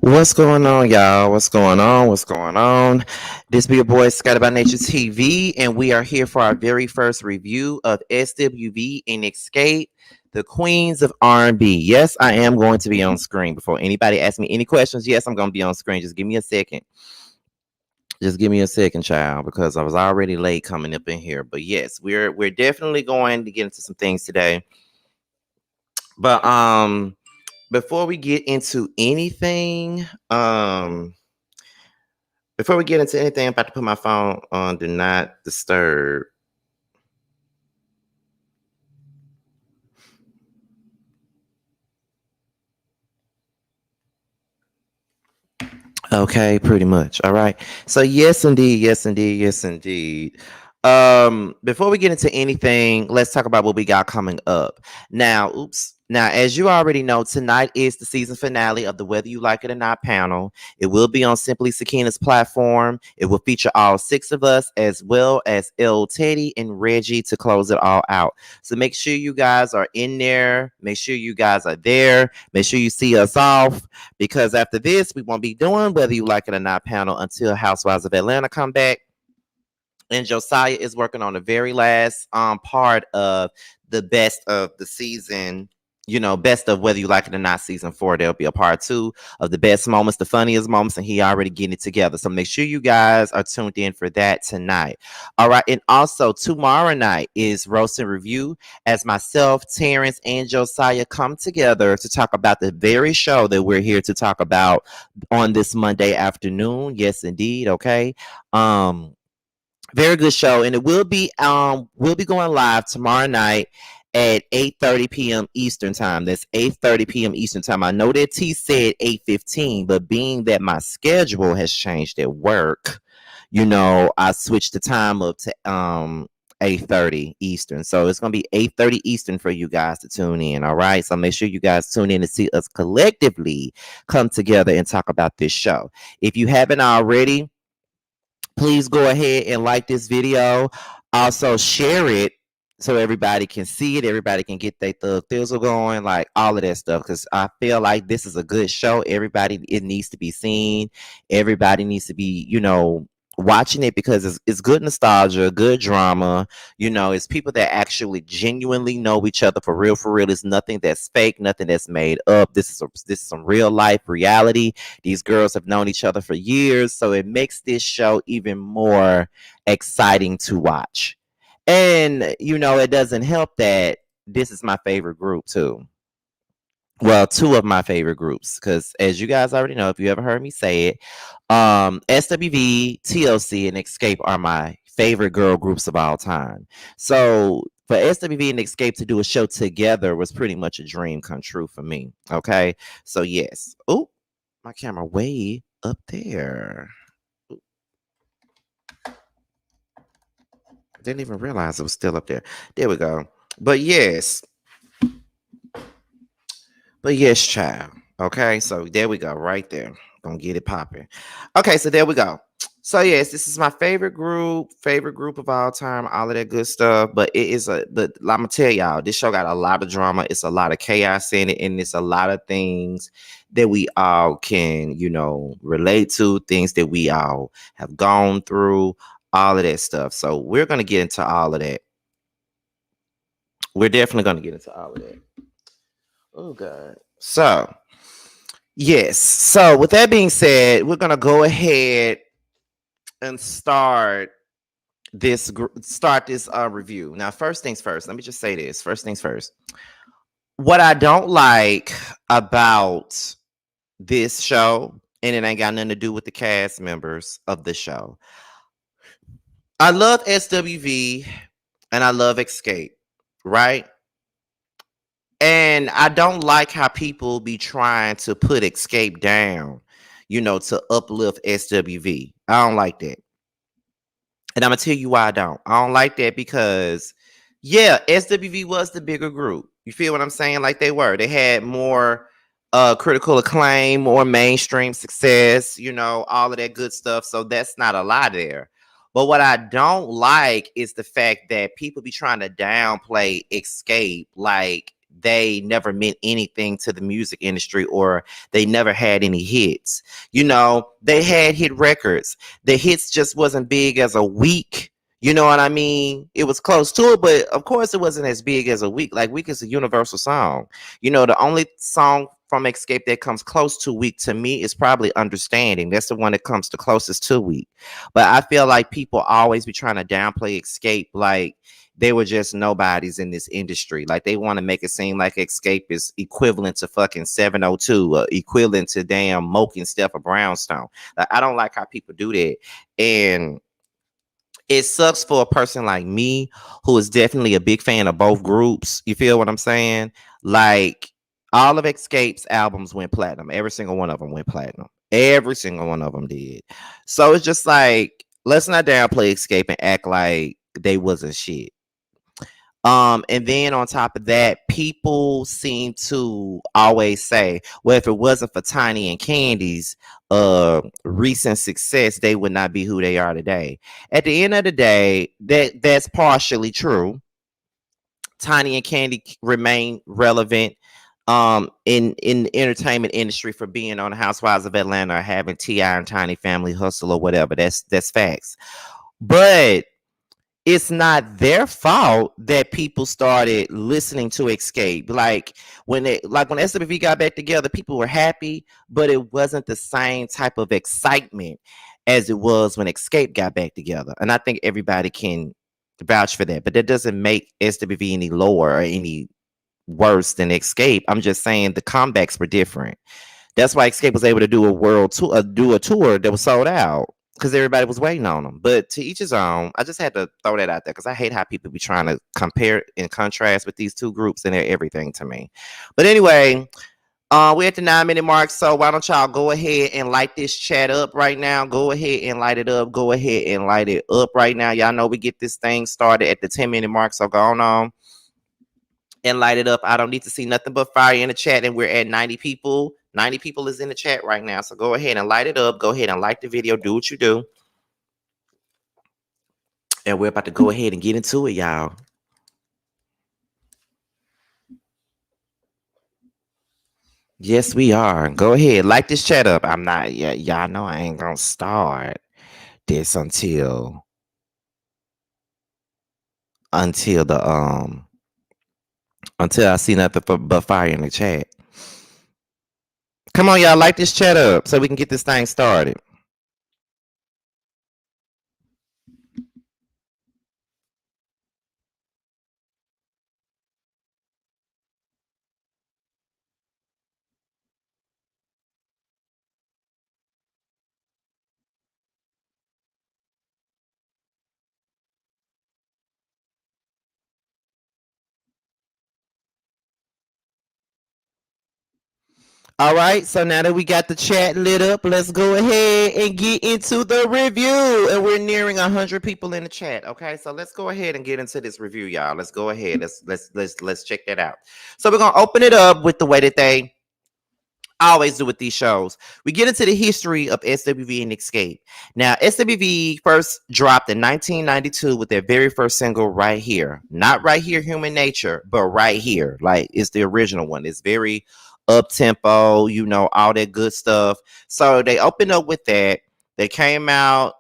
What's going on, y'all? What's going on? What's going on? This be your boy Scotty by Nature TV, and we are here for our very first review of SWV and Xscape, the Queens of R&B. Yes, I am going to be on screen. Before anybody asks me any questions, yes, I'm going to be on screen. Just give me a second. Just give me a second, child, because I was already late coming up in here. But yes, we're definitely going to get into some things today. But before we get into anything, before we get into anything, I'm about to put my phone on do not disturb. Okay, pretty much. All right. So yes, indeed, yes, indeed, yes, indeed. Before we get into anything, let's talk about what we got coming up. Now, oops. Now, as you already know, tonight is the season finale of the Whether You Like It or Not panel. It will be on Simply Sakina's platform. It will feature all six of us, as well as Il Teddy and Reggie to close it all out. So make sure you guys are in there. Make sure you guys are there. Make sure you see us off, because after this, we won't be doing Whether You Like It or Not panel until Housewives of Atlanta come back. And Josiah is working on the very last part of the best of the season, best of Whether You Like It or Not season 4. There'll be a part 2 of the best moments, the funniest moments, and he already getting it together. So make sure you guys are tuned in for that tonight. All right. And also tomorrow night is Roast and Review, as myself, Terrence, and Josiah come together to talk about the very show that we're here to talk about on this Monday afternoon. Yes, indeed. Okay. Very good show, and it will be we'll be going live tomorrow night at 8:30 p.m. Eastern time. That's 8:30 p.m. Eastern time. I know that T said 8:15, but being that my schedule has changed at work, I switched the time up to 8:30 Eastern. So it's gonna be 8:30 Eastern for you guys to tune in. All right. So make sure you guys tune in to see us collectively come together and talk about this show. If you haven't already, please go ahead and like this video. Also share it so everybody can see it. Everybody can get their thug thizzle going, like all of that stuff. Because I feel like this is a good show. Everybody, it needs to be seen. Everybody needs to be, watching it, because it's good nostalgia, good drama. It's people that actually genuinely know each other for real, for real. It's nothing that's fake, nothing that's made up. This is some real life reality. These girls have known each other for years, so it makes this show even more exciting to watch. And it doesn't help that this is my favorite group too. Well, two of my favorite groups, because as you guys already know, if you ever heard me say it, SWV, TLC, and Xscape are my favorite girl groups of all time. So for SWV and Xscape to do a show together was pretty much a dream come true for me. Okay, so yes. Oh, my camera way up there. Ooh, didn't even realize it was still up there. There we go. But yes, child. Okay, so there we go, right there. Gonna get it popping. Okay, so there we go. So yes, this is my favorite group of all time, all of that good stuff. But but I'm gonna tell y'all, this show got a lot of drama. It's a lot of chaos in it, and it's a lot of things that we all can, relate to, things that we all have gone through, all of that stuff. So we're gonna get into all of that. We're definitely gonna get into all of that. Oh God. So yes. So with that being said, we're gonna go ahead and start this review. Now, first things first. Let me just say this. First things first. What I don't like about this show, and it ain't got nothing to do with the cast members of the show. I love SWV and I love Xscape, right? And I don't like how people be trying to put Xscape down, to uplift SWV. I don't like that. And I'm going to tell you why I don't. I don't like that because, yeah, SWV was the bigger group. You feel what I'm saying? Like they were. They had more critical acclaim, more mainstream success, all of that good stuff. So that's not a lie there. But what I don't like is the fact that people be trying to downplay Xscape like they never meant anything to the music industry, or they never had any hits. They had hit records. The hits just wasn't big as a week. You know what I mean? It was close to it, but of course it wasn't as big as a week. Like Week is a universal song. The only song from Xscape that comes close to Week to me is probably Understanding. That's the one that comes the closest to Week. But I feel like people always be trying to downplay Xscape like they were just nobodies in this industry. Like they want to make it seem like Xscape is equivalent to fucking 702, equivalent to damn Moke and Steph or Brownstone. Like, I don't like how people do that. And it sucks for a person like me who is definitely a big fan of both groups. You feel what I'm saying? Like all of Xscape's albums went platinum. Every single one of them went platinum. Every single one of them did. So it's just like, let's not downplay Xscape and act like they wasn't shit. And then on top of that, people seem to always say, well, if it wasn't for Tiny and Candy's recent success, they would not be who they are today. At the end of the day, that's partially true. Tiny and Candy remain relevant in the entertainment industry for being on the Housewives of Atlanta or having T.I. and Tiny Family Hustle or whatever. That's facts. But it's not their fault that people started listening to Xscape. Like when SWV got back together, people were happy, but it wasn't the same type of excitement as it was when Xscape got back together. And I think everybody can vouch for that. But that doesn't make SWV any lower or any worse than Xscape. I'm just saying the comebacks were different. That's why Xscape was able to do a world tour, do a tour that was sold out, because everybody was waiting on them. But to each his own. I just had to throw that out there because I hate how people be trying to compare and contrast with these two groups, and they're everything to me. But anyway, we're at the 9-minute mark, so why don't y'all go ahead and light this chat up right now? Go ahead and light it up. Go ahead and light it up right now. Y'all know we get this thing started at the 10-minute mark, so go on and light it up. I don't need to see nothing but fire in the chat, and we're at 90 people. 90 people is in the chat right now, so go ahead and light it up. Go ahead and like the video. Do what you do. And we're about to go ahead and get into it, y'all. Yes, we are. Go ahead, like this chat up. I'm not, yeah, y'all know I ain't gonna start this until the until I see nothing but fire in the chat. Come on, y'all, like this chat up so we can get this thing started. All right, so now that we got the chat lit up, let's go ahead and get into the review. And we're nearing 100 people in the chat. Okay, so let's go ahead and get into this review, y'all. Let's go ahead. Let's check that out. So we're gonna open it up with the way that they always do with these shows. We get into the history of SWV and Xscape. Now, SWV first dropped in 1992 with their very first single, Right Here. Not Right Here, Human Nature, but Right Here. Like, it's the original one. It's very up-tempo, all that good stuff. So they opened up with that. They came out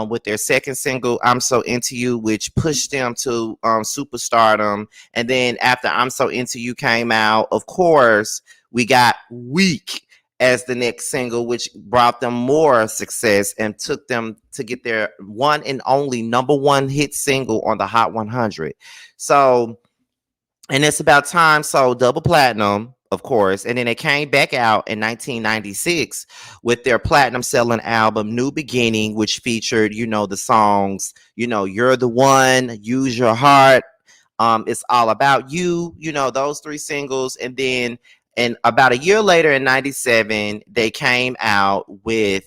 with their second single, I'm So Into You, which pushed them to superstardom. And then after I'm So Into You came out, of course, we got Weak as the next single, which brought them more success and took them to get their one and only number one hit single on the Hot 100. So, and It's About Time sold double platinum, of course. And then they came back out in 1996 with their platinum selling album, New Beginning, which featured, the songs, You're the One, Use Your Heart, It's All About You, those three singles. And then about a year later in 97, they came out with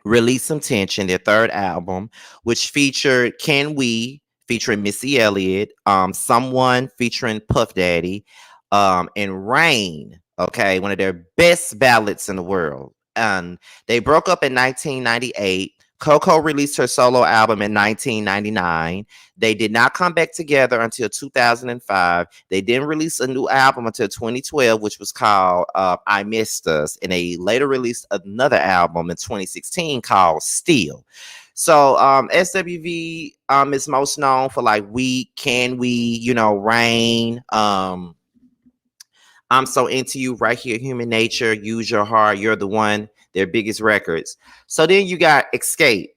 Release Some Tension, their third album, which featured Can We featuring Missy Elliott, Someone featuring Puff Daddy, and Rain, okay, one of their best ballads in the world. And they broke up in 1998. Coco released her solo album in 1999. They did not come back together until 2005. They didn't release a new album until 2012, which was called I Missed Us. And they later released another album in 2016 called Still. So SWV is most known for like We, Can We, Rain. I'm So Into You, Right Here, Human Nature, Use Your Heart, You're the One, their biggest records. So then you got Xscape.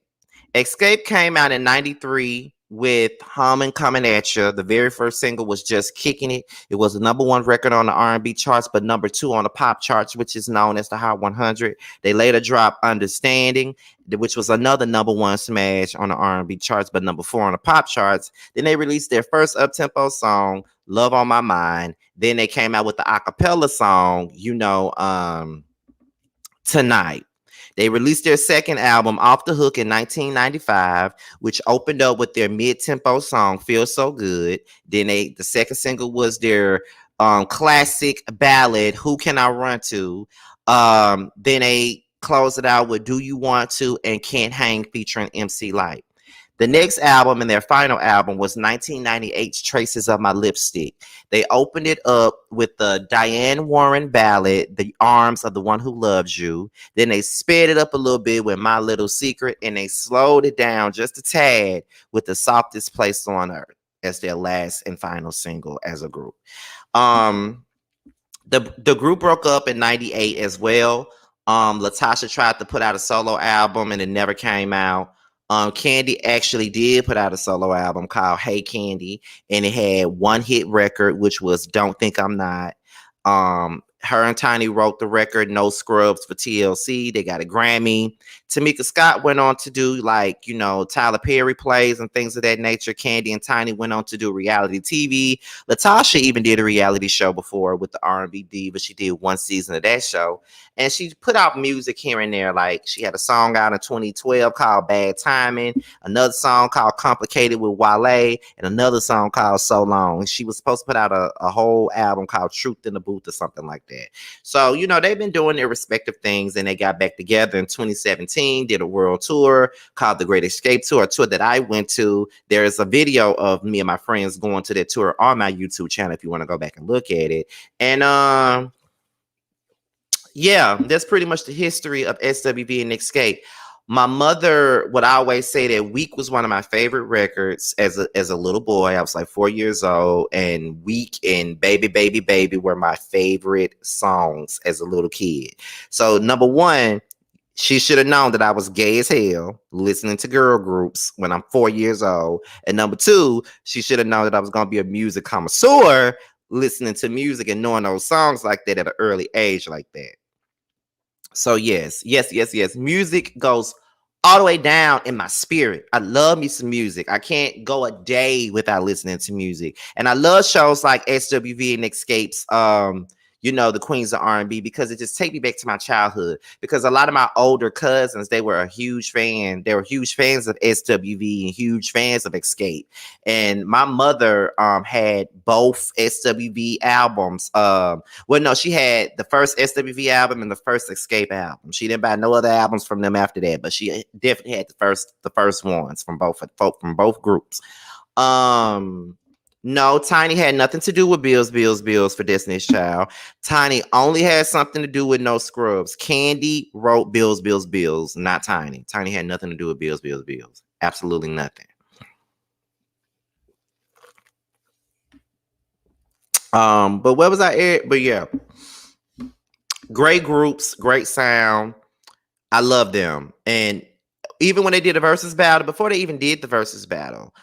Xscape came out in 93 with Humming Coming At You. The very first single was Just Kicking It. It was the #1 record on the R&B charts, but #2 on the pop charts, which is known as the Hot 100. They later dropped Understanding, which was another #1 smash on the R&B charts, but #4 on the pop charts. Then they released their first up-tempo song, Love on My Mind. Then they came out with the acapella song, Tonight. They released their second album, Off the Hook, in 1995, which opened up with their mid-tempo song, Feel So Good. Then the second single was their classic ballad, Who Can I Run To? Then they closed it out with Do You Want To and Can't Hang featuring MC Lyte. The next album and their final album was 1998's Traces of My Lipstick. They opened it up with the Diane Warren ballad, The Arms of the One Who Loves You. Then they sped it up a little bit with My Little Secret, and they slowed it down just a tad with The Softest Place on Earth as their last and final single as a group. The group broke up in 98 as well. Latasha tried to put out a solo album and it never came out. Candy actually did put out a solo album called Hey Candy, and it had one hit record, which was Don't Think I'm Not. Her and Tiny wrote the record No Scrubs for TLC. They got a Grammy. Tamika Scott went on to do Tyler Perry plays and things of that nature. Candy and Tiny went on to do reality TV. Latasha even did a reality show before with the R&B Diva. She did one season of that show. And she put out music here and there. Like she had a song out in 2012 called Bad Timing, another song called Complicated with Wale, and another song called So Long. She was supposed to put out a whole album called Truth in the Booth or something like that. So, they've been doing their respective things, and they got back together in 2017, did a world tour called the Great Escape Tour, a tour that I went to. There is a video of me and my friends going to that tour on my YouTube channel if you want to go back and look at it. And yeah, that's pretty much the history of SWV and Xscape. My mother would always say that Week was one of my favorite records as a little boy. I was like 4 years old, and Week and Baby, Baby, Baby were my favorite songs as a little kid. So #1, she should have known that I was gay as hell listening to girl groups when I'm 4 years old. And #2, she should have known that I was going to be a music connoisseur listening to music and knowing those songs like that at an early age like that. So yes. Music goes all the way down in my spirit. I love me some music. I can't go a day without listening to music. And I love shows like SWV and Xscape's the Queens of R&B, because it just take me back to my childhood. Because a lot of my older cousins, they were huge fans of SWV and huge fans of Xscape. And my mother had both SWV albums. She had the first SWV album and the first Xscape album. She didn't buy no other albums from them after that, but she definitely had the first ones from both groups. No, Tiny had nothing to do with Bills for Destiny's Child. Tiny only had something to do with No Scrubs. Candy wrote Bills, not Tiny. Tiny had nothing to do with Bills. Absolutely nothing. But where was I at? But yeah, great groups, great sound. I love them. And even when they did the versus battle, before they even did the versus battle,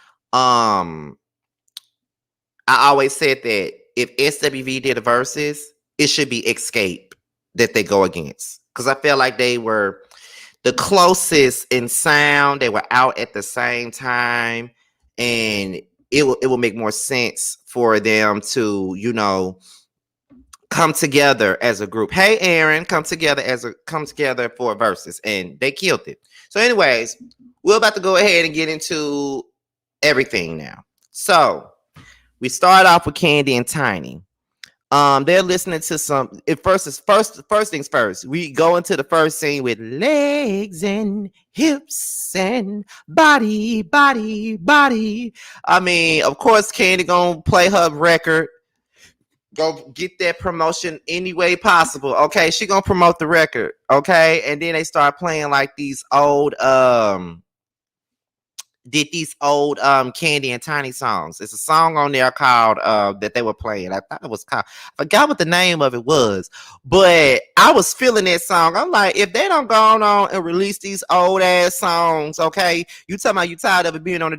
I always said that if SWV did a versus, it should be Xscape that they go against. Because I feel like they were the closest in sound. They were out at the same time. And it will make more sense for them to, come together as a group. Hey, Aaron, come together for a versus. And they killed it. So anyways, we're about to go ahead and get into everything now. So we start off with Candy and Tiny. They're listening to some. It first is first things first. We go into the first scene with legs and hips and body, body, body. I mean, of course, Candy gonna play her record. Go get that promotion any way possible. Okay, she gonna promote the record. Okay, and then they start playing like these old did these old Candy and Tiny songs. It's a song on there called that they were playing. I thought it was called, I forgot what the name of it was, but I was feeling that song. I'm like, if they don't go on and release these old ass songs, okay, you talking about you tired of it being on the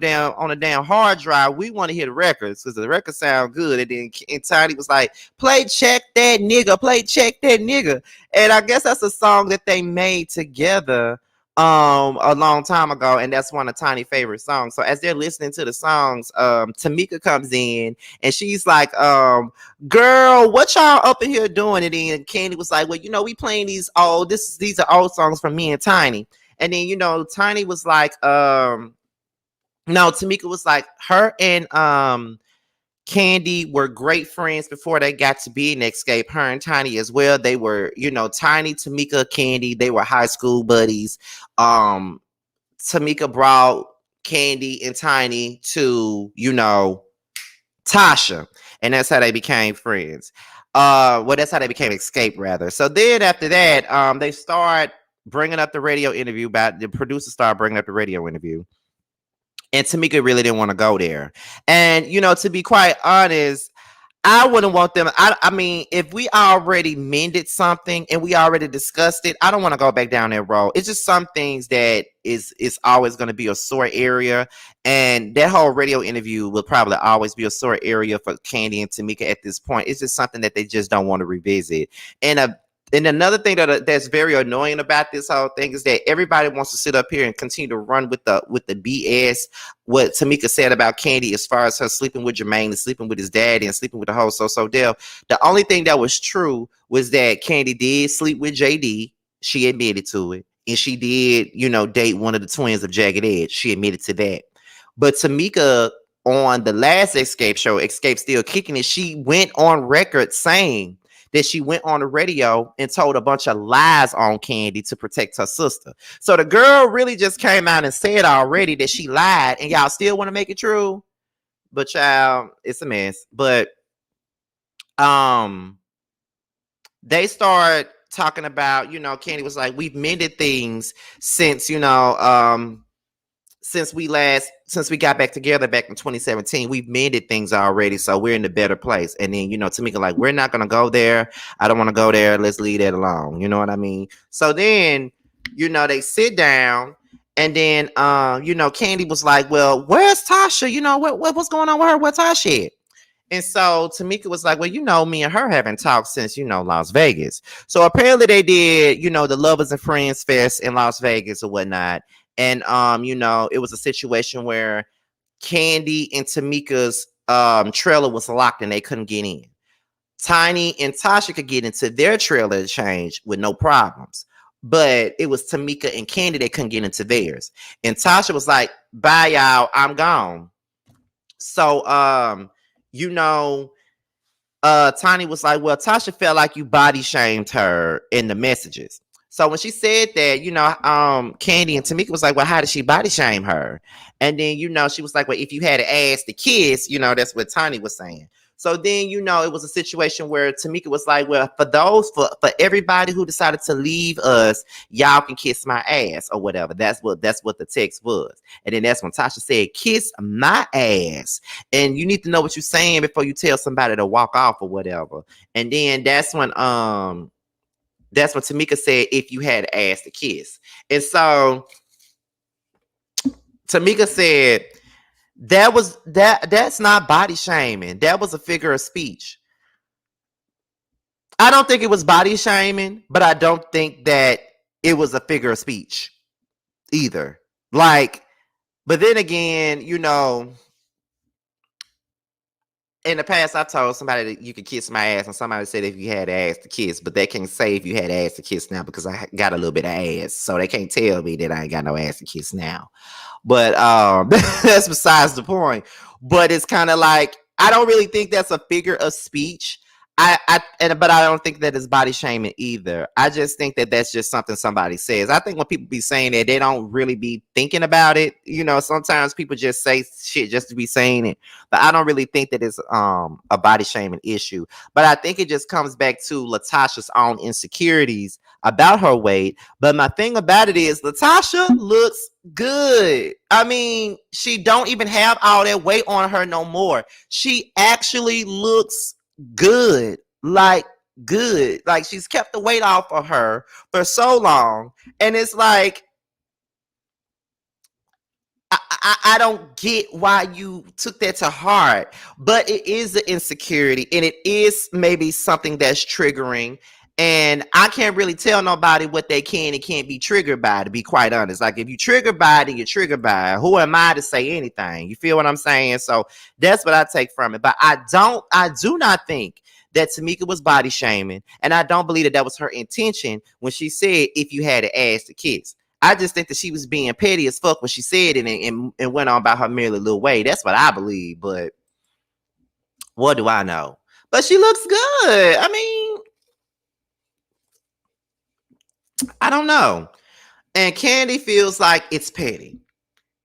damn hard drive. We want to hear the records because the records sound good. And then and Tiny was like, play check that nigga, play check that nigga. And I guess that's a song that they made together a long time ago, and that's one of Tiny favorite songs. So as they're listening to the songs, Tamika comes in and she's like, girl, what y'all up in here doing? And then Candy was like, well, we playing these these are old songs from me and Tiny. And then Tiny was like, no, Tamika was like, her and Candy were great friends before they got to be in Xscape. Her and Tiny as well. They were, Tiny, Tamika, Candy. They were high school buddies. Tamika brought Candy and Tiny to, Tasha, and that's how they became friends. Well, that's how they became Xscape, rather. So then after that, they start bringing up the radio interview. The producer started bringing up the radio interview. And Tamika really didn't want to go there. And, to be quite honest, I wouldn't want them. I mean, if we already mended something and we already discussed it, I don't want to go back down that road. It's just some things that is always going to be a sore area. And that whole radio interview will probably always be a sore area for Candy and Tamika at this point. It's just something that they just don't want to revisit. And another thing that's very annoying about this whole thing is that everybody wants to sit up here and continue to run with the BS. What Tamika said about Candy as far as her sleeping with Jermaine and sleeping with his daddy and sleeping with the whole So Dell. The only thing that was true was that Candy did sleep with JD. She admitted to it. And she did, date one of the twins of Jagged Edge. She admitted to that. But Tamika, on the last Xscape show, Xscape Still Kicking It, she went on record saying that she went on the radio and told a bunch of lies on Candy to protect her sister. So the girl really just came out and said already that she lied, and y'all still want to make it true. But child, it's a mess. But they start talking about, Candy was like, we've mended things since, since we got back together back in 2017, we've mended things already, so we're in a better place. And then, Tamika like, we're not gonna go there. I don't want to go there. Let's leave that alone. You know what I mean? So then, they sit down, and then, Candy was like, well, where's Tasha? What's going on with her? Where's Tasha at? And so Tamika was like, well, me and her haven't talked since, Las Vegas. So apparently they did, the Lovers and Friends Fest in Las Vegas or whatnot. And, it was a situation where Candy and Tamika's trailer was locked and they couldn't get in. Tiny and Tasha could get into their trailer to change with no problems. But it was Tamika and Candy that couldn't get into theirs. And Tasha was like, bye, y'all, I'm gone. So, Tiny was like, well, Tasha felt like you body shamed her in the messages. So when she said that, Candy and Tamika was like, well, how did she body shame her? And then, she was like, well, if you had to ask the kiss, that's what Tiny was saying. So then, it was a situation where Tamika was like, well, for everybody who decided to leave us, y'all can kiss my ass or whatever. That's what the text was. And then that's when Tasha said, kiss my ass. And you need to know what you're saying before you tell somebody to walk off or whatever. And then that's when Tamika said, if you had to ask to kiss. And so Tamika said, that's not body shaming. That was a figure of speech. I don't think it was body shaming, but I don't think that it was a figure of speech either. Like, but then again, in the past, I told somebody that you could kiss my ass, and somebody said if you had ass to kiss, but they can't say if you had ass to kiss now because I got a little bit of ass, so they can't tell me that I ain't got no ass to kiss now. But that's besides the point. But it's kind of like, I don't really think that's a figure of speech. but I don't think that it's body shaming either. I just think that that's just something somebody says. I think when people be saying that, they don't really be thinking about it. You know, sometimes people just say shit just to be saying it, but I don't really think that it's a body shaming issue. But I think it just comes back to Latasha's own insecurities about her weight. But my thing about it is Latasha looks good. I mean, she don't even have all that weight on her no more. She actually looks good, like good, like she's kept the weight off of her for so long, and it's like I don't get why you took that to heart, but it is the insecurity, and it is maybe something that's triggering. And I can't really tell nobody what they can and can't be triggered by, to be quite honest. Like, if you trigger by it, then you're triggered by it. Who am I to say anything? You feel what I'm saying? So that's what I take from it. But I do not think that Tamika was body shaming, and I don't believe that that was her intention when she said, if you had an ass to kiss. I just think that she was being petty as fuck when she said it, and went on about her merely little way. That's what I believe, but what do I know? But she looks good. I mean, I don't know. And Candy feels like it's petty.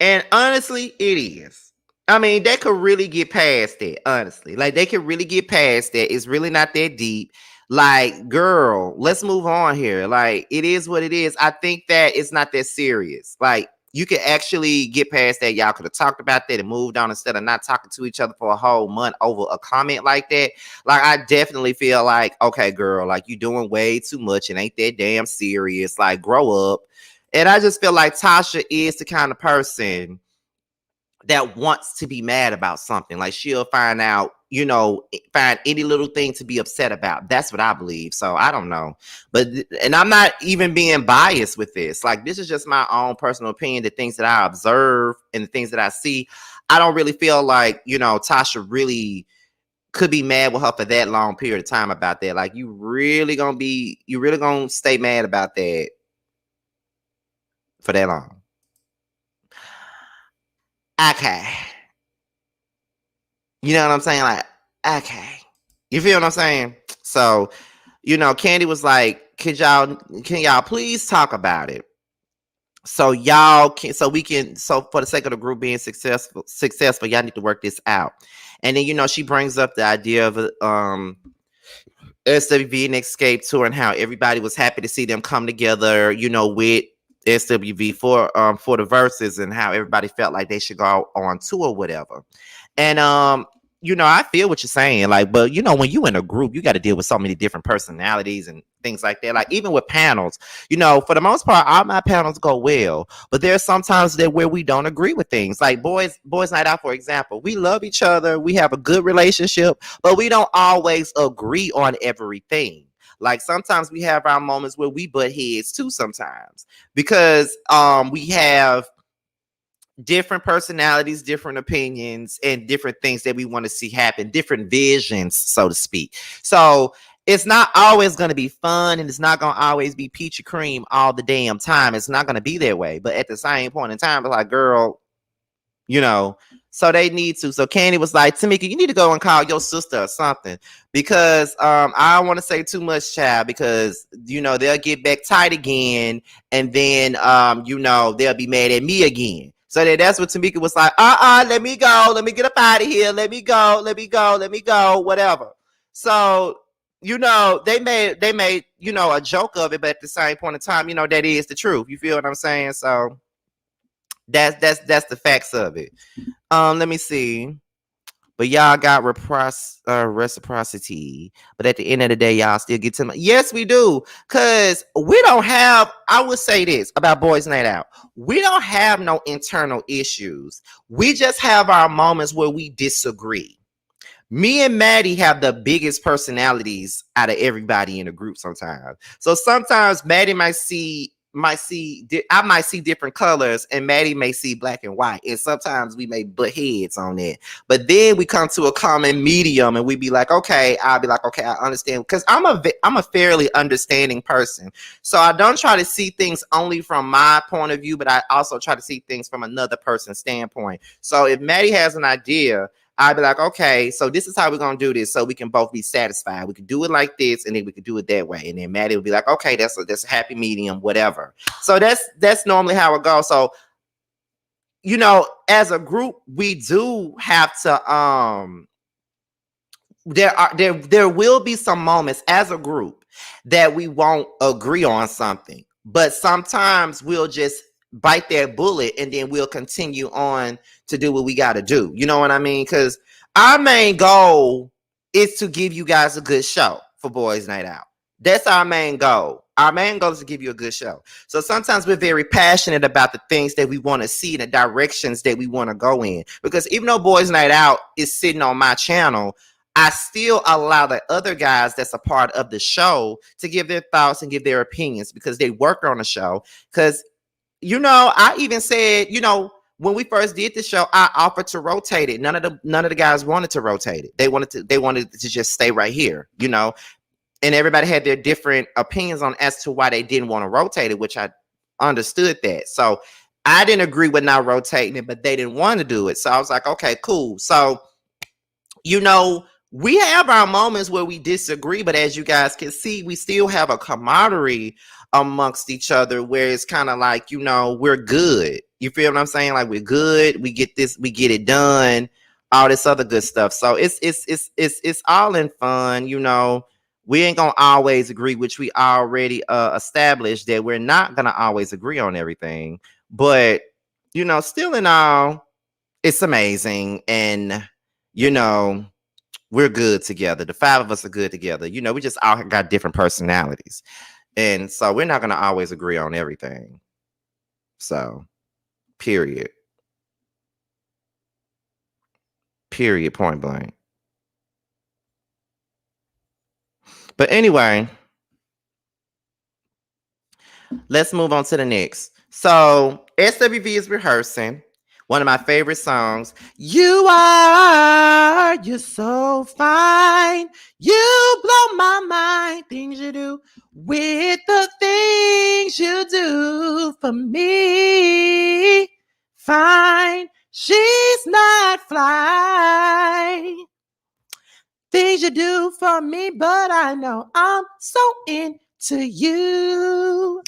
And honestly, it is. I mean, they could really get past that, honestly. Like, they could really get past that. It's really not that deep. Like, girl, let's move on here. Like, it is what it is. I think that it's not that serious. Like, you could actually get past that. Y'all could have talked about that and moved on instead of not talking to each other for a whole month over a comment like that. Like, I definitely feel like, okay, girl, like, you doing way too much and ain't that damn serious. Like, grow up. And I just feel like Tasha is the kind of person that wants to be mad about something. Like, she'll find out, you know, find any little thing to be upset about. That's what I believe. So I don't know. But, and I'm not even being biased with this. Like, this is just my own personal opinion, the things that I observe and the things that I see. I don't really feel like, you know, Tasha really could be mad with her for that long period of time about that. Like, you really gonna stay mad about that for that long. Okay. You know what I'm saying? Like, okay. You feel what I'm saying? So, you know, Candy was like, can y'all please talk about it? So y'all can, so we can, so for the sake of the group being successful, y'all need to work this out. And then, you know, she brings up the idea of SWV and Xscape tour and how everybody was happy to see them come together, you know, with SWV for the verses, and how everybody felt like they should go on tour or whatever. And you know, I feel what you're saying, like, but you know, when you in a group, you got to deal with so many different personalities and things like that. Like, even with panels, you know, for the most part, all my panels go well, but there's sometimes that where we don't agree with things. Like boys night out, for example, we love each other, we have a good relationship, but we don't always agree on everything. Like, sometimes we have our moments where we butt heads too sometimes, because we have different personalities, different opinions, and different things that we want to see happen, different visions, so to speak. So it's not always going to be fun, and it's not going to always be peachy cream all the damn time. It's not going to be that way. But at the same point in time, it's like, girl, you know, so they need to. So Candy was like, Tamika, you need to go and call your sister or something, because I don't want to say too much, child, because, you know, they'll get back tight again, and then you know, they'll be mad at me again. So that's what Tamika was like, let me go, let me get up out of here, let me go, whatever. So, you know, they made, you know, a joke of it, but at the same point in time, you know, that is the truth. You feel what I'm saying? So that's the facts of it. Let me see. But y'all got reciprocity. But at the end of the day, y'all still get to me. Yes, we do. Because we don't have, I would say this about Boys Night Out. We don't have no internal issues. We just have our moments where we disagree. Me and Maddie have the biggest personalities out of everybody in the group sometimes. So sometimes Maddie I might see different colors, and Maddie may see black and white, and sometimes we may butt heads on that. But then we come to a common medium, and we be like, okay, I'll be like, okay, I understand, because I'm a fairly understanding person. So I don't try to see things only from my point of view, but I also try to see things from another person's standpoint. So if Maddie has an idea, I'd be like, okay, so this is how we're gonna do this, so we can both be satisfied. We could do it like this, and then we could do it that way. And then Maddie would be like, okay, that's a happy medium, whatever. So that's normally how it goes. So as a group, we do have to there will be some moments as a group that we won't agree on something, but sometimes we'll just bite that bullet and then we'll continue on to do what we got to do. You know what I mean? Because our main goal is to give you guys a good show for Boys Night Out. That's our main goal. Our main goal is to give you a good show. So sometimes we're very passionate about the things that we want to see, the directions that we want to go in. Because even though Boys Night Out is sitting on my channel, I still allow the other guys that's a part of the show to give their thoughts and give their opinions because they work on the show. Because, I even said, when we first did the show, I offered to rotate it. None of the guys wanted to rotate it. They wanted to just stay right here, and everybody had their different opinions on as to why they didn't want to rotate it, which I understood that. So I didn't agree with not rotating it, but they didn't want to do it. So I was like, okay, cool. So, we have our moments where we disagree, but as you guys can see, we still have a camaraderie amongst each other where it's kind of like, we're good. You feel what I'm saying? Like, we're good. We get it done, all this other good stuff. So it's all in fun. We ain't gonna always agree, which we already established that we're not gonna always agree on everything. But still in all, it's amazing, and we're good together. The five of us are good together. We just all got different personalities, and so we're not gonna always agree on everything. So, period, point blank. But anyway, let's move on to the next. So SWV is rehearsing one of my favorite songs. You're so fine. You blow my mind. Things you do with the things you do for me. Fine. She's not fly. Things you do for me, but I know I'm so into you.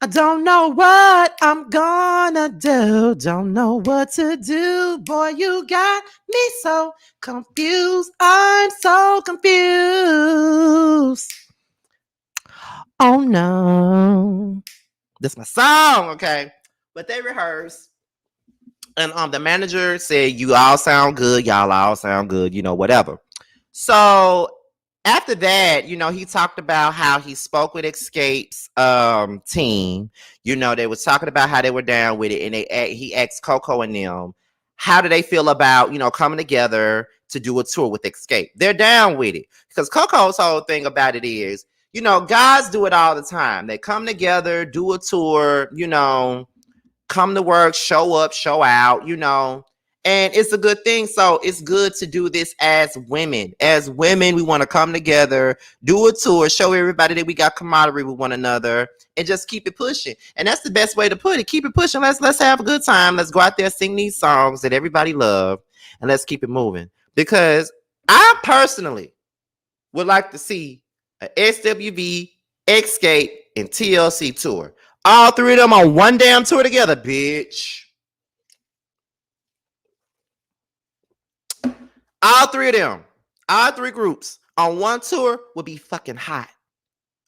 I don't know what I'm gonna do. Don't know what to do. Boy, you got me so confused. I'm so confused. Oh no. That's my song, okay? But they rehearsed. And the manager said, you all sound good. Y'all all sound good, whatever. So after that, he talked about how he spoke with Xscape's team. They were talking about how they were down with it, and he asked Coco and them, how do they feel about coming together to do a tour with Xscape? They're down with it because Coco's whole thing about it is, guys do it all the time. They come together, do a tour, come to work, show up, show out, and it's a good thing. So it's good to do this as women. As women, we want to come together, do a tour, show everybody that we got camaraderie with one another, and just keep it pushing. And that's the best way to put it. Keep it pushing. Let's have a good time. Let's go out there, sing these songs that everybody love, and let's keep it moving. Because I personally would like to see a SWV, Xscape, and TLC tour. All three of them on one damn tour together, bitch. All three of them, all three groups on one tour would be fucking hot.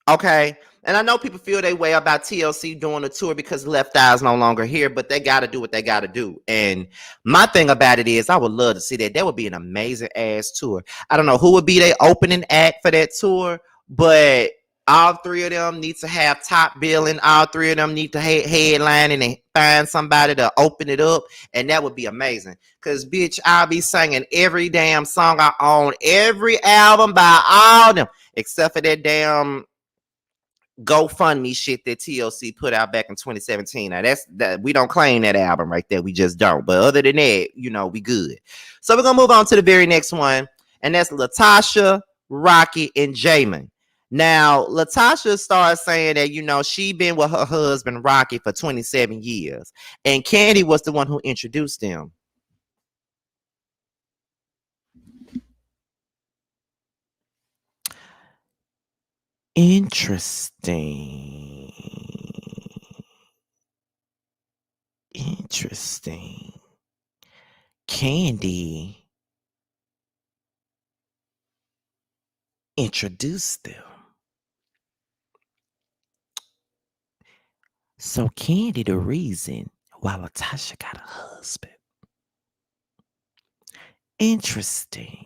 Okay? And I know people feel their way about TLC doing a tour because Left Eye's no longer here, but they got to do what they got to do. And my thing about it is I would love to see that. That would be an amazing ass tour. I don't know who would be their opening act for that tour, but all three of them need to have top billing. All three of them need to headline and find somebody to open it up. And that would be amazing. Because, bitch, I'll be singing every damn song I own. Every album by all them. Except for that damn GoFundMe shit that TLC put out back in 2017. Now, that we don't claim that album right there. We just don't. But other than that, we good. So we're going to move on to the very next one. And that's Latasha, Rocky, and Jamin. Now, Latasha started saying that, she been with her husband, Rocky, for 27 years. And Candy was the one who introduced them. Interesting. Interesting. Candy introduced them. So Candy the reason why Latasha got a husband. Interesting.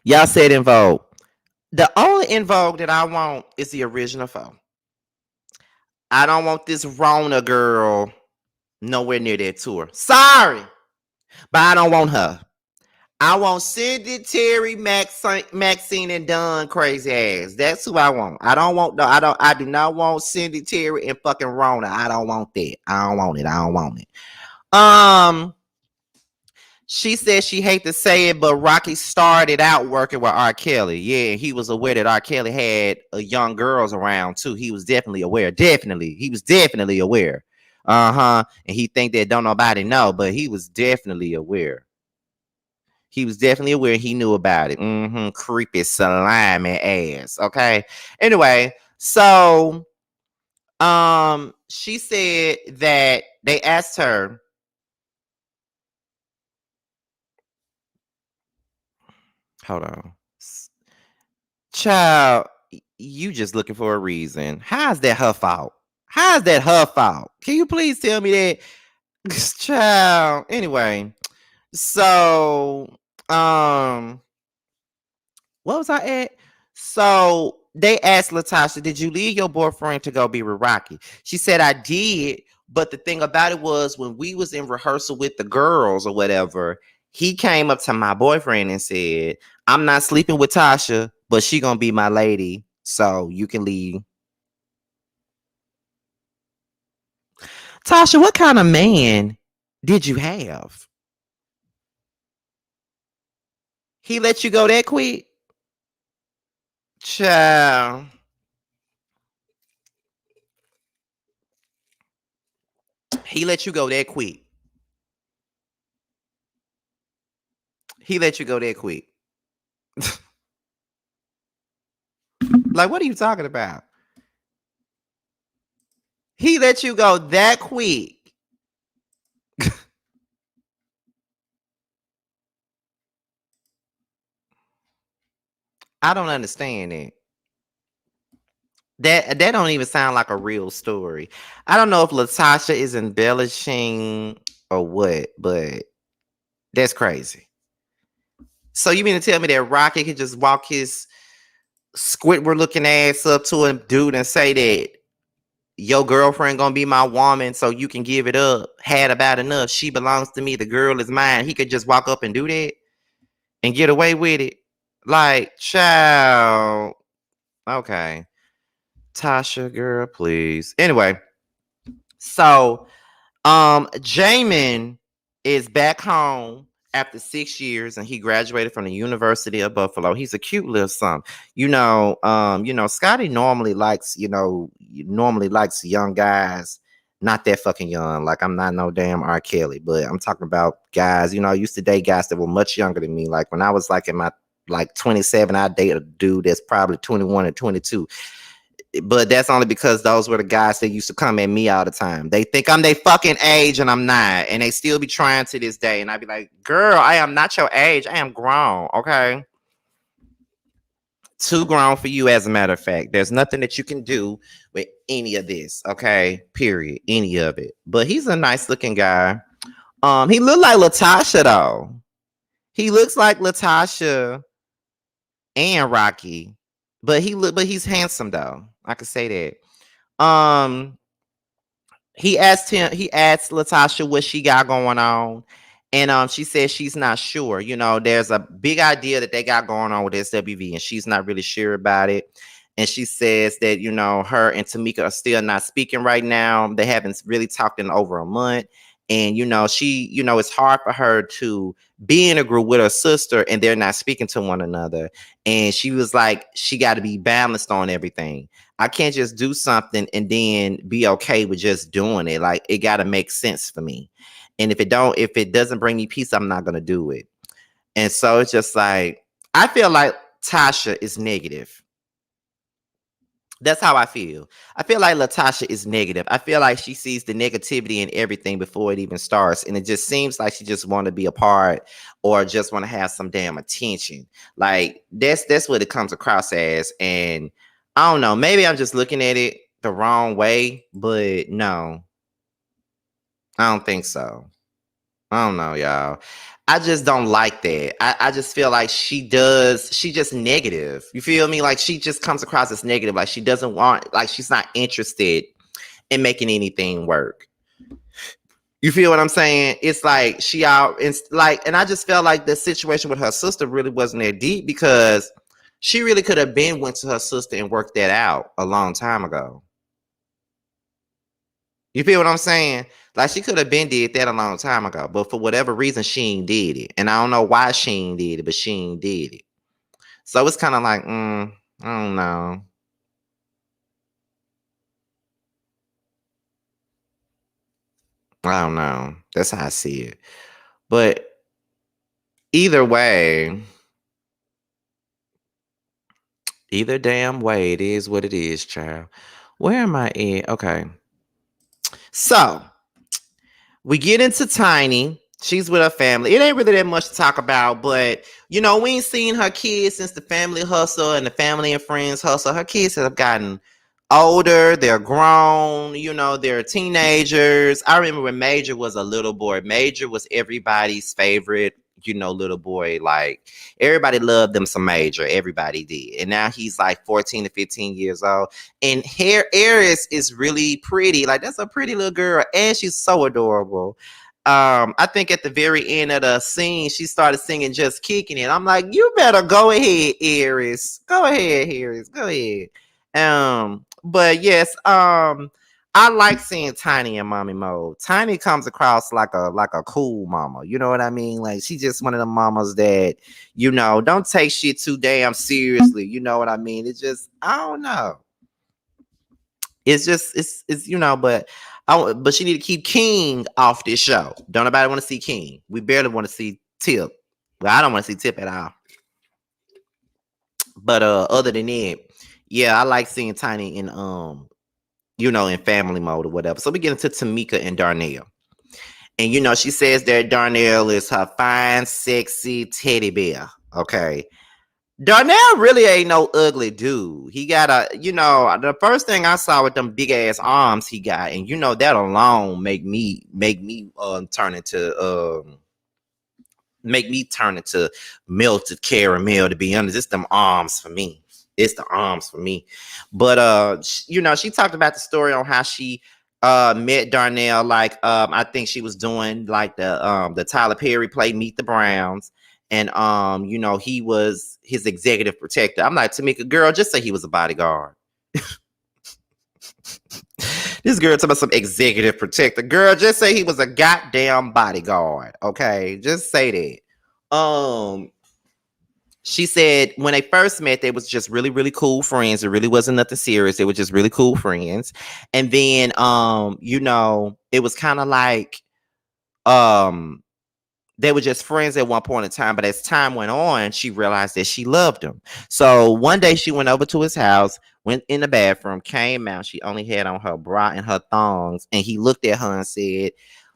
Y'all said in Vogue. The only in Vogue that I want is the original foe. I don't want this Rona girl nowhere near that tour. Sorry, but I don't want her. I want Cindy, Terry, Maxine, and Dunn crazy ass. That's who I want. I don't want I do not want Cindy, Terry, and fucking Rona. I don't want that. I don't want it. I don't want it. She said she hate to say it, but Rocky started out working with R. Kelly. Yeah, he was aware that R. Kelly had young girls around too. He was definitely aware. Definitely. He was definitely aware. And he think that don't nobody know, but he was definitely aware. He was definitely aware. He knew about it. Creepy, slimy ass. Okay. Anyway, so she said that they asked her. Hold on. Child, you just looking for a reason. How's that her fault? How's that her fault? Can you please tell me that? Child. Anyway, so what was I at? So they asked Latasha, did you leave your boyfriend to go be with Rocky? She said, I did. But the thing about it was when we was in rehearsal with the girls or whatever, he came up to my boyfriend and said, I'm not sleeping with Tasha, but she gonna be my lady. So you can leave. Tasha, what kind of man did you have? He let you go that quick? Child. He let you go that quick. He let you go that quick. Like, what are you talking about? He let you go that quick. I don't understand it. That don't even sound like a real story. I don't know if Latasha is embellishing or what, but that's crazy. So you mean to tell me that Rocky could just walk his Squidward looking ass up to a dude and say that your girlfriend gonna be my woman, so you can give it up? Had about enough. She belongs to me. The girl is mine. He could just walk up and do that and get away with it. Like, child. Okay. Tasha, girl, please. Anyway, so Jamin is back home after 6 years, and he graduated from the University of Buffalo. He's a cute little son. Scotty normally likes young guys, not that fucking young. Like, I'm not no damn R. Kelly, but I'm talking about guys. I used to date guys that were much younger than me. Like when I was like in my 27, I dated a dude that's probably 21 or 22. But that's only because those were the guys that used to come at me all the time. They think I'm their fucking age and I'm not. And they still be trying to this day. And I'd be like, girl, I am not your age. I am grown. Okay. Too grown for you, as a matter of fact. There's nothing that you can do with any of this. Okay. Period. Any of it. But he's a nice looking guy. He looked like Latasha though. He looks like Latasha and Rocky. But he's handsome though. I could say that. He asked Latasha what she got going on, and she said she's not sure. There's a big idea that they got going on with SWV, and she's not really sure about it. And she says that her and Tamika are still not speaking right now. They haven't really talked in over a month. And it's hard for her to be in a group with her sister and they're not speaking to one another. And she was like, she got to be balanced on everything. I can't just do something and then be okay with just doing it. Like, it got to make sense for me. And if it doesn't bring me peace, I'm not gonna do it. And so it's just like, I feel like Tasha is negative. That's how I feel. I feel like Latasha is negative. I feel like she sees the negativity in everything before it even starts. And it just seems like she just want to be a part or just want to have some damn attention. Like that's what it comes across as. And I don't know, maybe I'm just looking at it the wrong way, but no, I don't think so. I don't know, y'all. I just don't like that. I just feel like she just negative. You feel me? Like she just comes across as negative. Like she doesn't want, like she's not interested in making anything work. You feel what I'm saying? It's like she out and like, and I just felt like the situation with her sister really wasn't that deep because she really could have been went to her sister and worked that out a long time ago. You feel what I'm saying? Like she could have been did that a long time ago, but for whatever reason, she ain't did it. And I don't know why she ain't did it, but she ain't did it. So it's kind of like, I don't know. I don't know. That's how I see it. But either way, either damn way, it is what it is, child. Where am I at? Okay. So we get into Tiny. She's with her family. It ain't really that much to talk about, but we ain't seen her kids since the family hustle and the family and friends hustle. Her kids have gotten older. They're grown. They're teenagers. I remember when Major was a little boy. Major was everybody's favorite, little boy. Like everybody loved them some Major. Everybody did. And now he's like 14 to 15 years old. And Eris is really pretty. Like that's a pretty little girl, and she's so adorable. I think at the very end of the scene, she started singing "Just Kicking It." I'm like, you better go ahead, Eris. Go ahead, Eris. Go ahead. But yes, I like seeing Tiny in mommy mode. Tiny comes across like a cool mama. You know what I mean? Like she's just one of the mamas that don't take shit too damn seriously. You know what I mean? It's just I don't know. It's just it's but she need to keep King off this show. Don't nobody want to see King. We barely want to see Tip. Well, I don't want to see Tip at all. But other than that, yeah, I like seeing Tiny in family mode or whatever. So we get into Tamika and Darnell. And she says that Darnell is her fine, sexy teddy bear. Okay. Darnell really ain't no ugly dude. He got the first thing I saw with them big ass arms he got, and that alone make me turn into melted caramel. To be honest, it's them arms for me. It's the arms for me. But she talked about the story on how she met Darnell. Like I think she was doing like the Tyler Perry play Meet the Browns. And he was his executive protector. I'm like, Tamika, girl, just say he was a bodyguard. This girl talking about some executive protector. Girl, just say he was a goddamn bodyguard. Okay, just say that. She said when they first met, they was just really, really cool friends. It really wasn't nothing serious. They were just really cool friends. And then, it was kind of like, they were just friends at one point in time, but as time went on, she realized that she loved him. So one day she went over to his house, went in the bathroom, came out. She only had on her bra and her thongs. And he looked at her and said,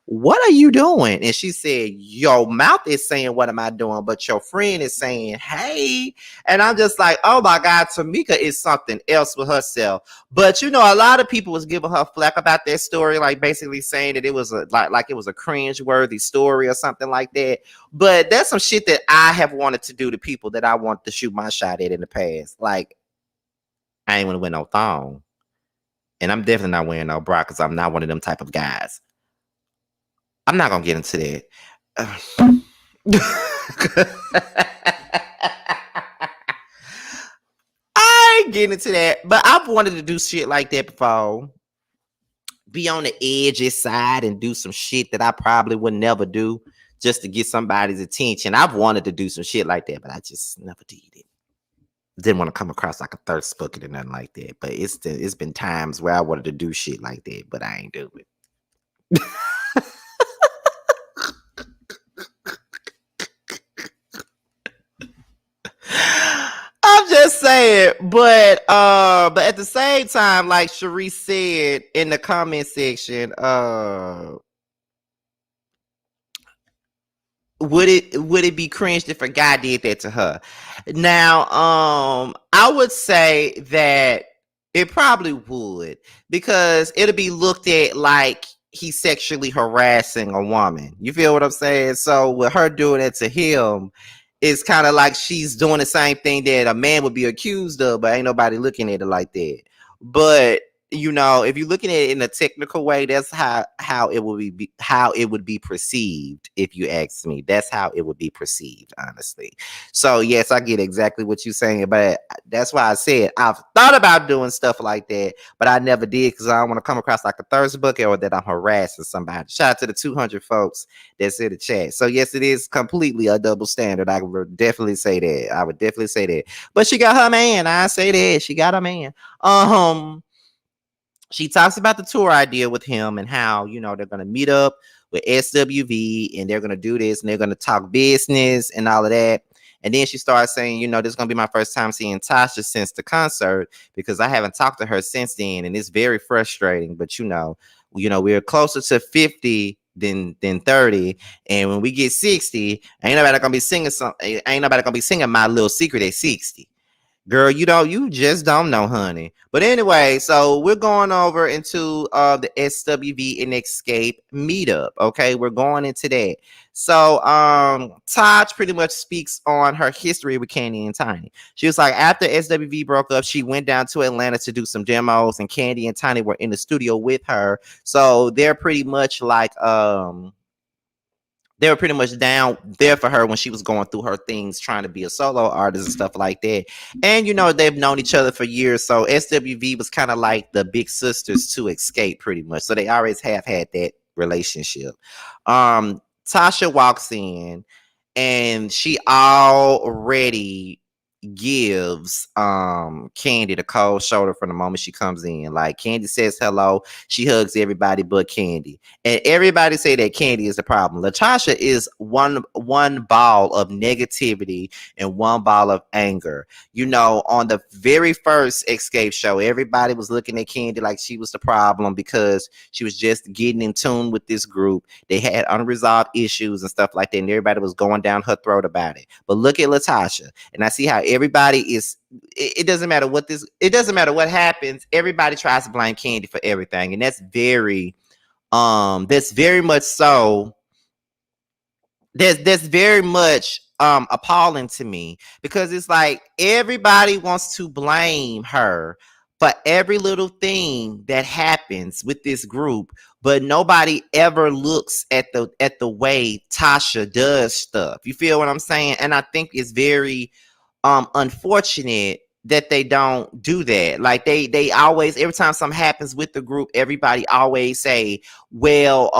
"What are you doing?" And she said, "Your mouth is saying, what am I doing? But your friend is saying, hey." And I'm just like, oh my God, Tamika is something else with herself. But a lot of people was giving her flack about that story, like basically saying that it was like it was a cringe-worthy story or something like that. But that's some shit that I have wanted to do to people that I want to shoot my shot at in the past. Like, I ain't want to wear no thong. And I'm definitely not wearing no bra because I'm not one of them type of guys. I'm not gonna get into that. I ain't getting into that, but I've wanted to do shit like that before. Be on the edges side and do some shit that I probably would never do just to get somebody's attention. I've wanted to do some shit like that, but I just never did it. Didn't want to come across like a thirst bucket or nothing like that. But it's been times where I wanted to do shit like that, but I ain't do it. but at the same time, like Sharice said in the comment section, would it be cringed if a guy did that to her? Now, I would say that it probably would, because it'll be looked at like he's sexually harassing a woman. You feel what I'm saying? So with her doing it to him, it's kind of like she's doing the same thing that a man would be accused of, but ain't nobody looking at it like that. But if you're looking at it in a technical way, that's how it would be how it would be perceived. If you ask me, that's how it would be perceived, honestly. So yes, I get exactly what you're saying, but that's why I said I've thought about doing stuff like that, but I never did, because I don't want to come across like a thirst bucket or that I'm harassing somebody. Shout out to the 200 folks that's in the chat. So yes, it is completely a double standard. I would definitely say that. I would definitely say that. But she got her man. I say that she got a man. She talks about the tour idea with him and how, they're going to meet up with SWV and they're going to do this and they're going to talk business and all of that. And then she starts saying, this is going to be my first time seeing Tasha since the concert, because I haven't talked to her since then. And it's very frustrating. But, we're closer to 50 than 30. And when we get 60, ain't nobody going to be singing My Little Secret at 60. Girl, you just don't know, honey. But anyway, so we're going over into the SWV and Xscape meetup. Okay, we're going into that. So Taj pretty much speaks on her history with Candy and Tiny. She was like, after SWV broke up, she went down to Atlanta to do some demos, and Candy and Tiny were in the studio with her. So they're pretty much like they were pretty much down there for her when she was going through her things, trying to be a solo artist and stuff like that. And they've known each other for years, so SWV was kind of like the big sisters to Xscape, pretty much. So they always have had that relationship. Tasha walks in and she already gives Candy the cold shoulder from the moment she comes in. Like, Candy says hello, she hugs everybody but Candy, and everybody say that Candy is the problem. Latasha is one ball of negativity and one ball of anger. On the very first Xscape show, everybody was looking at Candy like she was the problem because she was just getting in tune with this group. They had unresolved issues and stuff like that, and everybody was going down her throat about it. But look at Latasha, and I see how everybody is. It doesn't matter what happens. Everybody tries to blame Candy for everything, and that's very much so. That's very much appalling to me, because it's like everybody wants to blame her for every little thing that happens with this group, but nobody ever looks at the way Tasha does stuff. You feel what I'm saying? And I think it's very unfortunate that they don't do that. Like, they always, every time something happens with the group, everybody always say, well,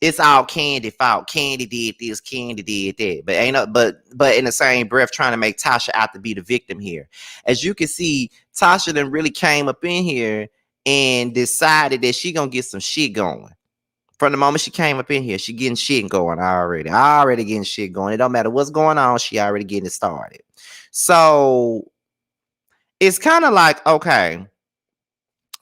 it's all Candy fault. Candy did this, Candy did that. But but in the same breath, trying to make Tasha out to be the victim here. As you can see, Tasha then really came up in here and decided that she gonna get some shit going. From the moment she came up in here, she getting shit going already getting shit going. It don't matter what's going on, she already getting it started. So it's kind of like, okay,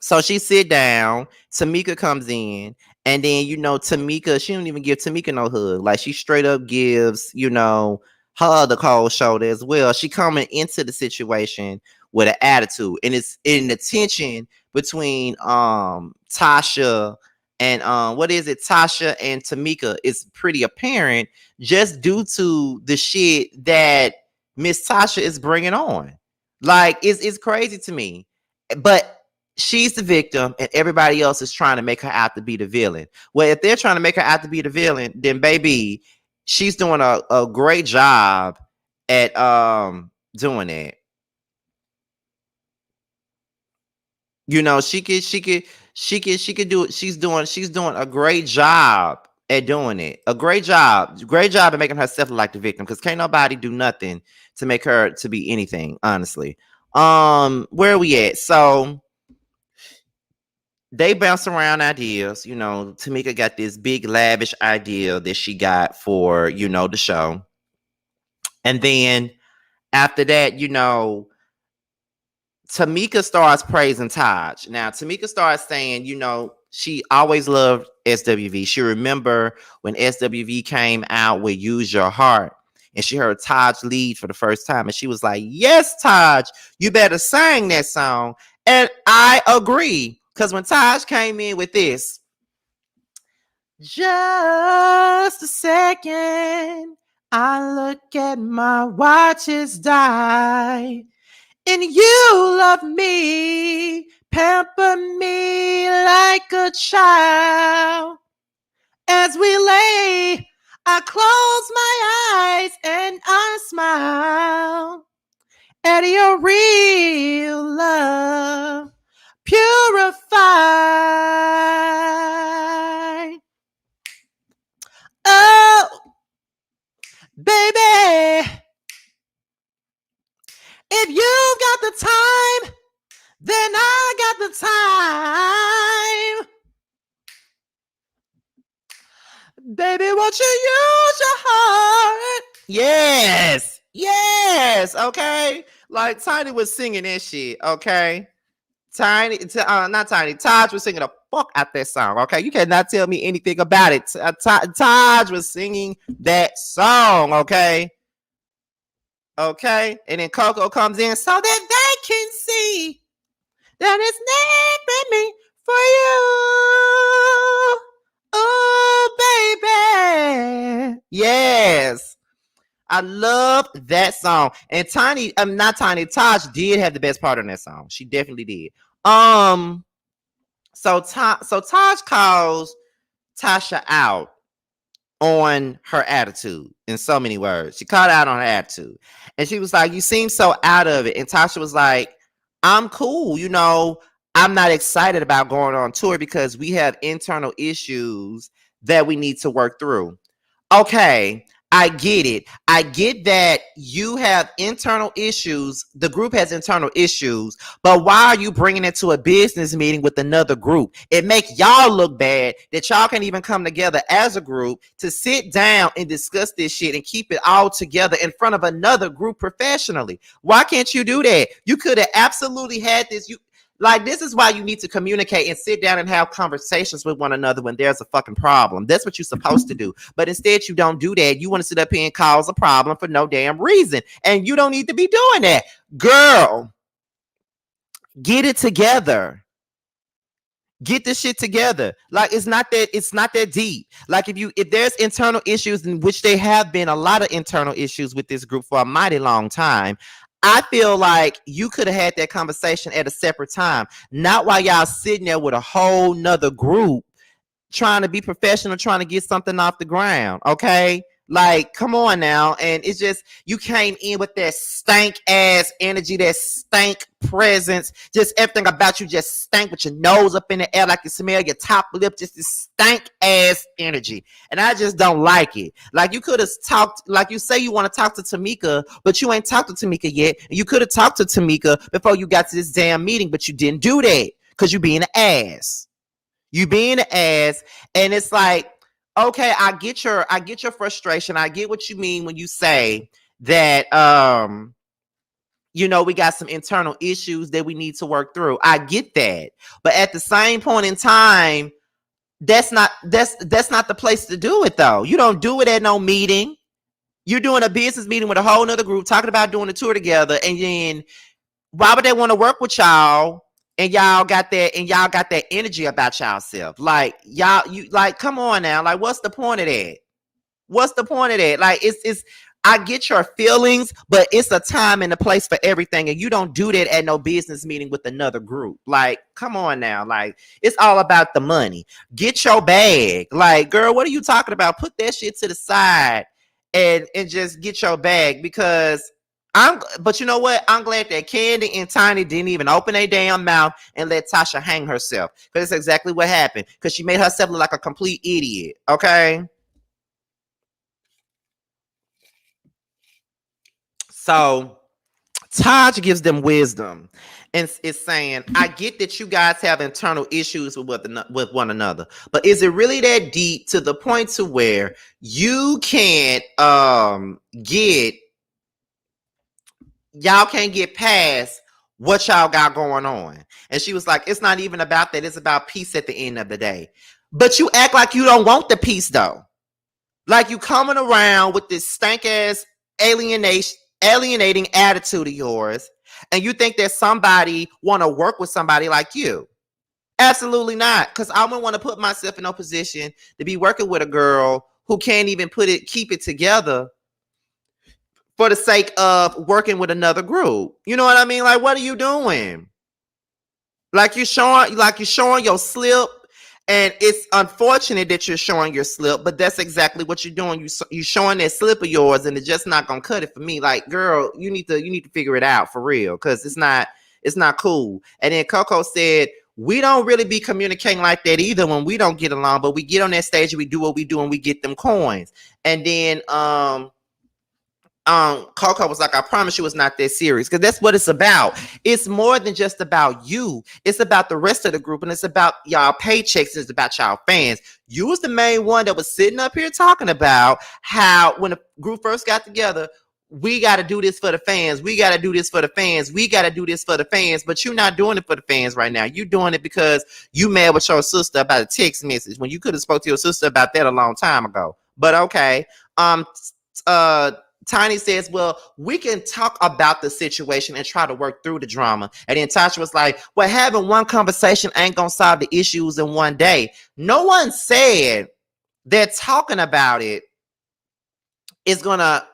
so she sit down, Tamika comes in, and then Tamika, she don't even give Tamika no hug. Like, she straight up gives her the cold shoulder as well. She coming into the situation with an attitude, and it's in the tension between Tasha and Tasha and Tamika is pretty apparent, just due to the shit that Miss Tasha is bringing on. Like, it's crazy to me, but she's the victim and everybody else is trying to make her out to be the villain. Well, if they're trying to make her out to be the villain, then baby, she's doing a great job at doing that. She could do it. She's doing a great job at doing it. A great job at making herself look like the victim, because can't nobody do nothing to make her to be anything, honestly. Where are we at? So they bounce around ideas. Tamika got this big lavish idea that she got for, the show. And then after that, Tamika starts praising Taj. Now, Tamika starts saying, she always loved SWV. She remember when SWV came out with Use Your Heart, and she heard Taj lead for the first time, and she was like, yes, Taj, you better sing that song. And I agree, because when Taj came in with this, just a second, I look at my watches die. And you love me, pamper me like a child. As we lay, I close my eyes and I smile at your real love, purified. Oh, baby, if you've got the time, then I got the time. Baby, won't you use your heart? Yes. Yes. Okay. Like Tiny was singing that shit. Okay. Not Tiny. Taj was singing the fuck out that song. Okay. You cannot tell me anything about it. Taj was singing that song. Okay. Okay. And then Coco comes in so that they can see that it's never me for you. Oh, baby. Yes. I love that song. And not Tiny, Taj did have the best part on that song. She definitely did. So Taj calls Tasha out on her attitude in so many words. She called out on her attitude. And she was like, you seem so out of it. And Tasha was like, I'm cool. I'm not excited about going on tour because we have internal issues that we need to work through. Okay, I get it. I get that you have internal issues. The group has internal issues, but why are you bringing it to a business meeting with another group? It makes y'all look bad that y'all can even come together as a group to sit down and discuss this shit and keep it all together in front of another group professionally. Why can't you do that? You could have absolutely had this. This is why you need to communicate and sit down and have conversations with one another when there's a fucking problem. That's what you're supposed to do. But instead, you don't do that. You want to sit up here and cause a problem for no damn reason. And you don't need to be doing that. Girl, get it together. Get this shit together. It's not that deep. If there's internal issues, in which there have been a lot of internal issues with this group for a mighty long time, I feel like you could have had that conversation at a separate time, not while y'all sitting there with a whole nother group trying to be professional, trying to get something off the ground. Okay. Come on now. And it's just, you came in with that stank ass energy, that stank presence, just everything about you just stank with your nose up in the air, like you smell your top lip, just this stank ass energy. And I just don't like it. You could have talked, you say you want to talk to Tamika, but you ain't talked to Tamika yet. And you could have talked to Tamika before you got to this damn meeting, but you didn't do that because you being an ass. You being an ass. And it's like, okay, I get your frustration. I get what you mean when you say that we got some internal issues that we need to work through. I get that. But at the same point in time, that's not the place to do it though. You don't do it at no meeting. You're doing a business meeting with a whole nother group talking about doing a tour together, and then why would they want to work with y'all? And y'all got that energy about y'allself. Come on now. What's the point of that? What's the point of that? It's I get your feelings, but it's a time and a place for everything. And you don't do that at no business meeting with another group. Come on now. It's all about the money. Get your bag. Girl, what are you talking about? Put that shit to the side and just get your bag, because but you know what? I'm glad that Candy and Tiny didn't even open their damn mouth and let Tasha hang herself, because that's exactly what happened. Because she made herself look like a complete idiot. Okay. So Taj gives them wisdom and is saying, I get that you guys have internal issues with one another, but is it really that deep to the point to where you can't y'all can't get past what y'all got going on. And she was like, it's not even about that. It's about peace at the end of the day. But you act like you don't want the peace though. Like you coming around with this stank ass alienating attitude of yours, and you think that somebody want to work with somebody like you. Absolutely not. Because I wouldn't want to put myself in a position to be working with a girl who can't even keep it together for the sake of working with another group. You know what I mean? Like, what are you doing? Like you're showing your slip, and it's unfortunate that you're showing your slip, but that's exactly what you're doing. You showing that slip of yours, and it's just not gonna cut it for me. Like, girl, you need to figure it out for real, because it's not cool. And then Coco said, we don't really be communicating like that either when we don't get along, but we get on that stage and we do what we do and we get them coins. And then Coco was like, I promise you it's not that serious, because that's what it's about. It's more than just about you. It's about the rest of the group, and it's about y'all paychecks. It's about y'all fans. You was the main one that was sitting up here talking about how when the group first got together, we got to do this for the fans. We got to do this for the fans. We got to do this for the fans. But you're not doing it for the fans right now. You're doing it because you mad with your sister about a text message when you could have spoke to your sister about that a long time ago. But okay. Tiny says, well, we can talk about the situation and try to work through the drama. And then Tasha was like, well, having one conversation ain't gonna solve the issues in one day. No one said that talking about it is gonna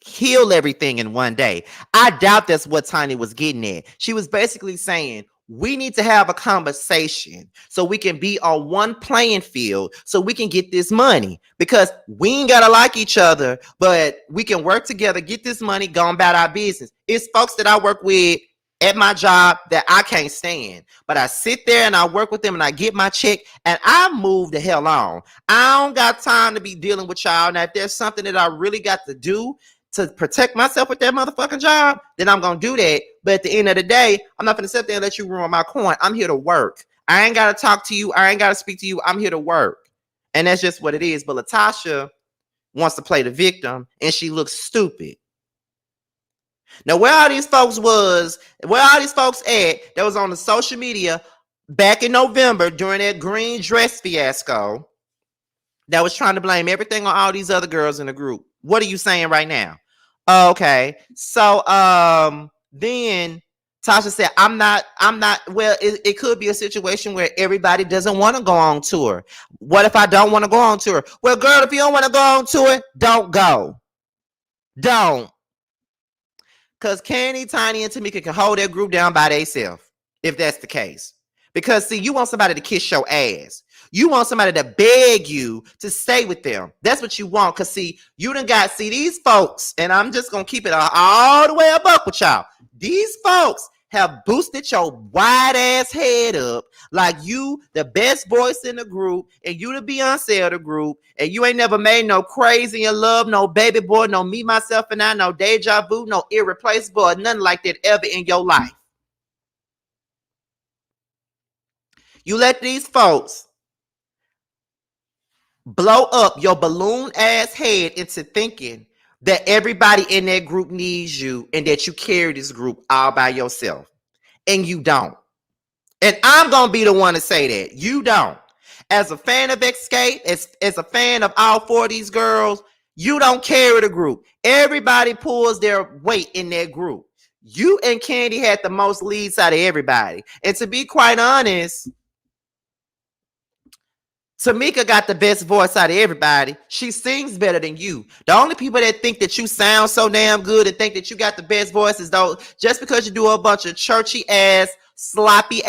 heal everything in one day. I doubt that's what Tiny was getting at. She was basically saying, we need to have a conversation so we can be on one playing field so we can get this money, because we ain't gotta like each other, but we can work together, get this money, go about our business. It's folks that I work with at my job that I can't stand, but I sit there and I work with them and I get my check and I move the hell on. I don't got time to be dealing with y'all. Now, if there's something that I really got to do to protect myself with that motherfucking job, then I'm gonna do that. But at the end of the day, I'm not gonna sit there and let you ruin my coin. I'm here to work. I ain't gotta talk to you. I ain't gotta speak to you. I'm here to work. And that's just what it is. But Latasha wants to play the victim, and she looks stupid. Now, where all these folks at that was on the social media back in November during that green dress fiasco that was trying to blame everything on all these other girls in the group? What are you saying right now? Okay. So then Tasha said, I'm not, well, it could be a situation where everybody doesn't want to go on tour. What if I don't want to go on tour? Well, girl, if you don't want to go on tour, don't go. Don't. Because Candy, Tiny, and Tamika can hold their group down by themselves, if that's the case. Because, see, you want somebody to kiss your ass. You want somebody to beg you to stay with them. That's what you want. Because, see, you done got, these folks, and I'm just going to keep it all the way up with y'all. These folks have boosted your wide ass head up like you the best voice in the group, and you the Beyonce of the group, and you ain't never made no Crazy in Love, no Baby Boy, no Me, Myself, and I, no Deja Vu, no Irreplaceable, or nothing like that ever in your life. You let these folks blow up your balloon ass head into thinking that everybody in that group needs you and that you carry this group all by yourself. And you don't. And I'm going to be the one to say that. You don't. As a fan of Xscape, as a fan of all four of these girls, you don't carry the group. Everybody pulls their weight in that group. You and Candy had the most leads out of everybody. And to be quite honest, Tamika got the best voice out of everybody. She sings better than you. The only people that think that you sound so damn good and think that you got the best voice is those just because you do a bunch of churchy ass, sloppy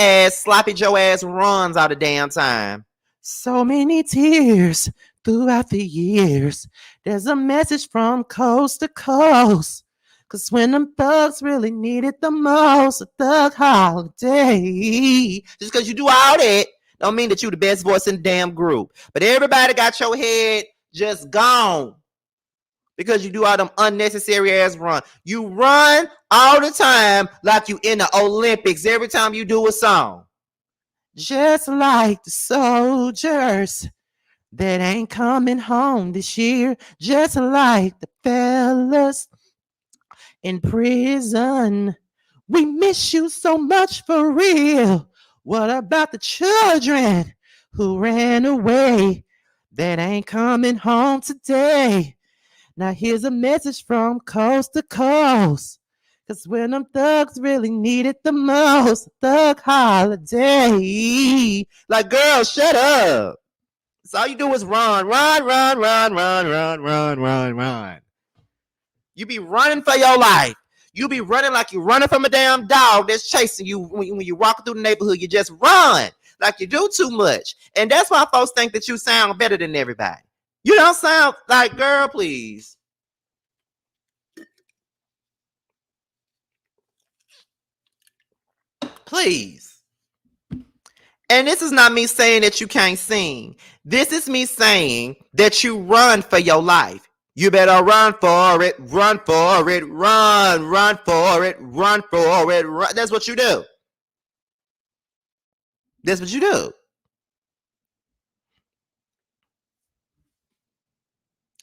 Joe ass runs all the damn time. So many tears throughout the years. There's a message from coast to coast. Cause when them thugs really need it the most, a thug holiday. Just because you do all that don't mean that you the best voice in the damn group. But everybody got your head just gone because you do all them unnecessary ass run. You run all the time like you in the Olympics every time you do a song. Just like the soldiers that ain't coming home this year. Just like the fellas in prison. We miss you so much for real. What about the children who ran away that ain't coming home today? Now here's a message from coast to coast. Cause when them thugs really need it the most, thug holiday. Like, girl, shut up. So all you do is run, run, run, run, run, run, run, run, run. You be running for your life. You be running like you're running from a damn dog that's chasing you. When you walk through the neighborhood, you just run like you do too much. And that's why folks think that you sound better than everybody. You don't sound like, girl, please. Please. And this is not me saying that you can't sing. This is me saying that you run for your life. You better run for it, run for it, run for it, run for it. Run. That's what you do. That's what you do.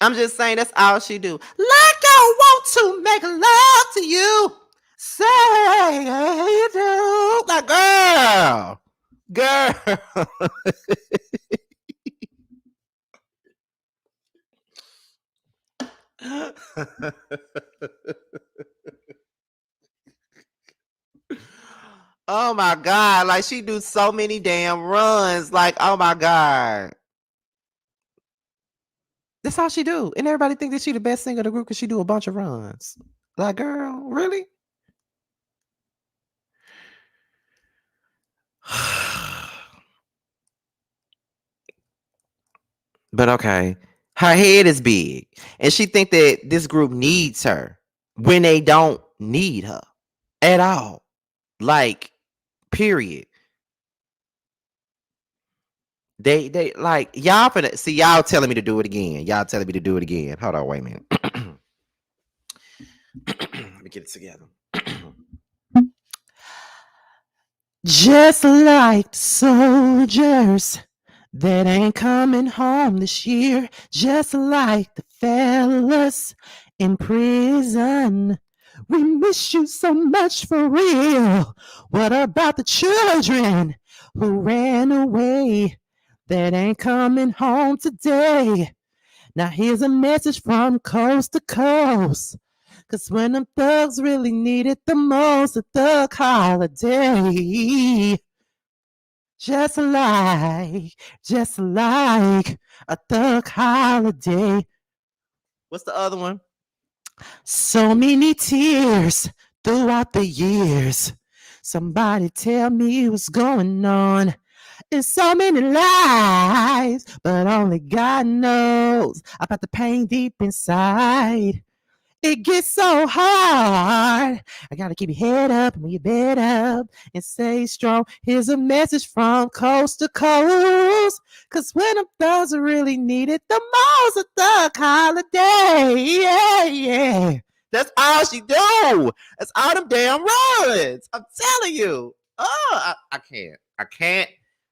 I'm just saying that's all she do. Like I want to make love to you. Say you do. Like, girl. Oh my God. Like, she do so many damn runs. Like, oh my God. That's all she do. And everybody think that she the best singer of the group because she do a bunch of runs. Like, girl, really? But okay. Her head is big. And she think that this group needs her when they don't need her at all. Like, period. They like, y'all finna see, y'all telling me to do it again. Y'all telling me to do it again. Hold on, wait a minute. Let me get it together. Just like soldiers that ain't coming home this year, just like the fellas in prison. We miss you so much for real. What about the children who ran away that ain't coming home today? Now here's a message from coast to coast. Cause when them thugs really need it the most, a thug holiday. Just like a thug holiday. What's the other one? So many tears throughout the years. Somebody tell me what's going on. In so many lives, but only God knows about the pain deep inside. It gets so hard. I gotta keep your head up and your bed up and stay strong. Here's a message from coast to coast. Cause when them thugs really need it the most, a thug holiday. Yeah, yeah. That's all she do. That's all them damn runs. I'm telling you. Oh, I can't. I can't.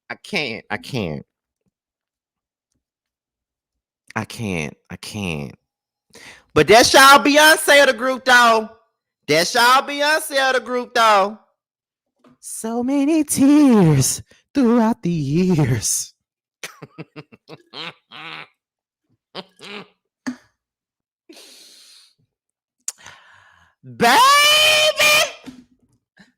I can't. I can't. I can't. I can't. But that's y'all Beyonce of the group, though. That's y'all Beyonce of the group, though. So many tears throughout the years. Baby!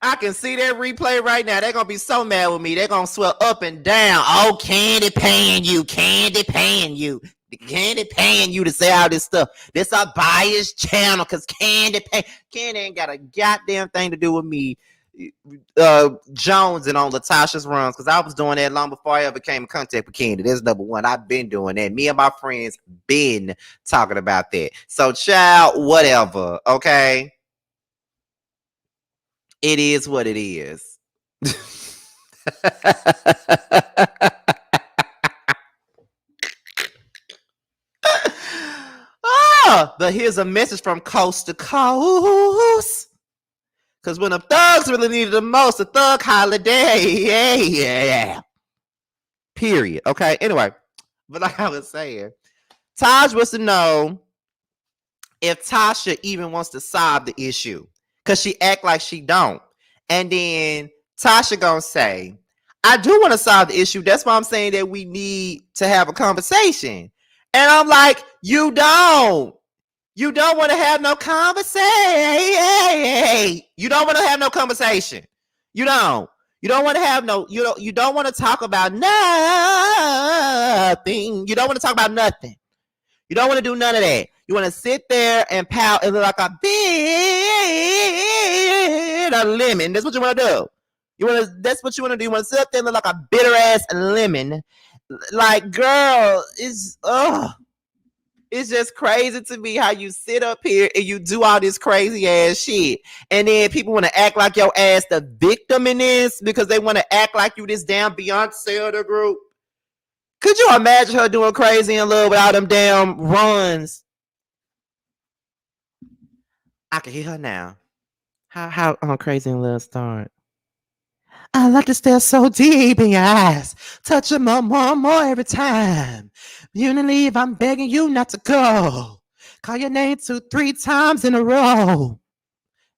I can see that replay right now. They're going to be so mad with me. They're going to swell up and down. Oh, Candy paying you. Candy paying you. Candy paying you to say all this stuff. This a biased channel because Candy ain't got a goddamn thing to do with me Jones and on Latasha's runs, because I was doing that long before I ever came in contact with Candy. That's number one. I've been doing that. Me and my friends been talking about that. So, child, whatever. Okay. It is what it is. But here's a message from coast to coast. Because when the thugs really needed the most, a thug holiday. Yeah. Period. Okay. Anyway, but like I was saying, Taj wants to know if Tasha even wants to solve the issue. because she act like she don't. And then Tasha gonna say, I do want to solve the issue. That's why I'm saying that we need to have a conversation. And I'm like, you don't. You don't want to have no conversation. You don't want to have no conversation. You don't. You don't want to have no, you don't want to talk about nothing. You don't want to talk about nothing. You don't want to do none of that. You want to sit there and pout and look like a bitter lemon. That's what you want to do. That's what you want to do. You want to sit up there and look like a bitter ass lemon. Like, girl, it's just crazy to me how you sit up here and you do all this crazy ass shit. And then people want to act like your ass the victim in this because they want to act like you this damn Beyonce of the group. Could you imagine her doing Crazy in Love with all them damn runs? I can hear her now. How Crazy in Love start? I like to stare so deep in your eyes, touch them more every time. You to leave, I'm begging you not to go. Call your name 2-3 times in a row.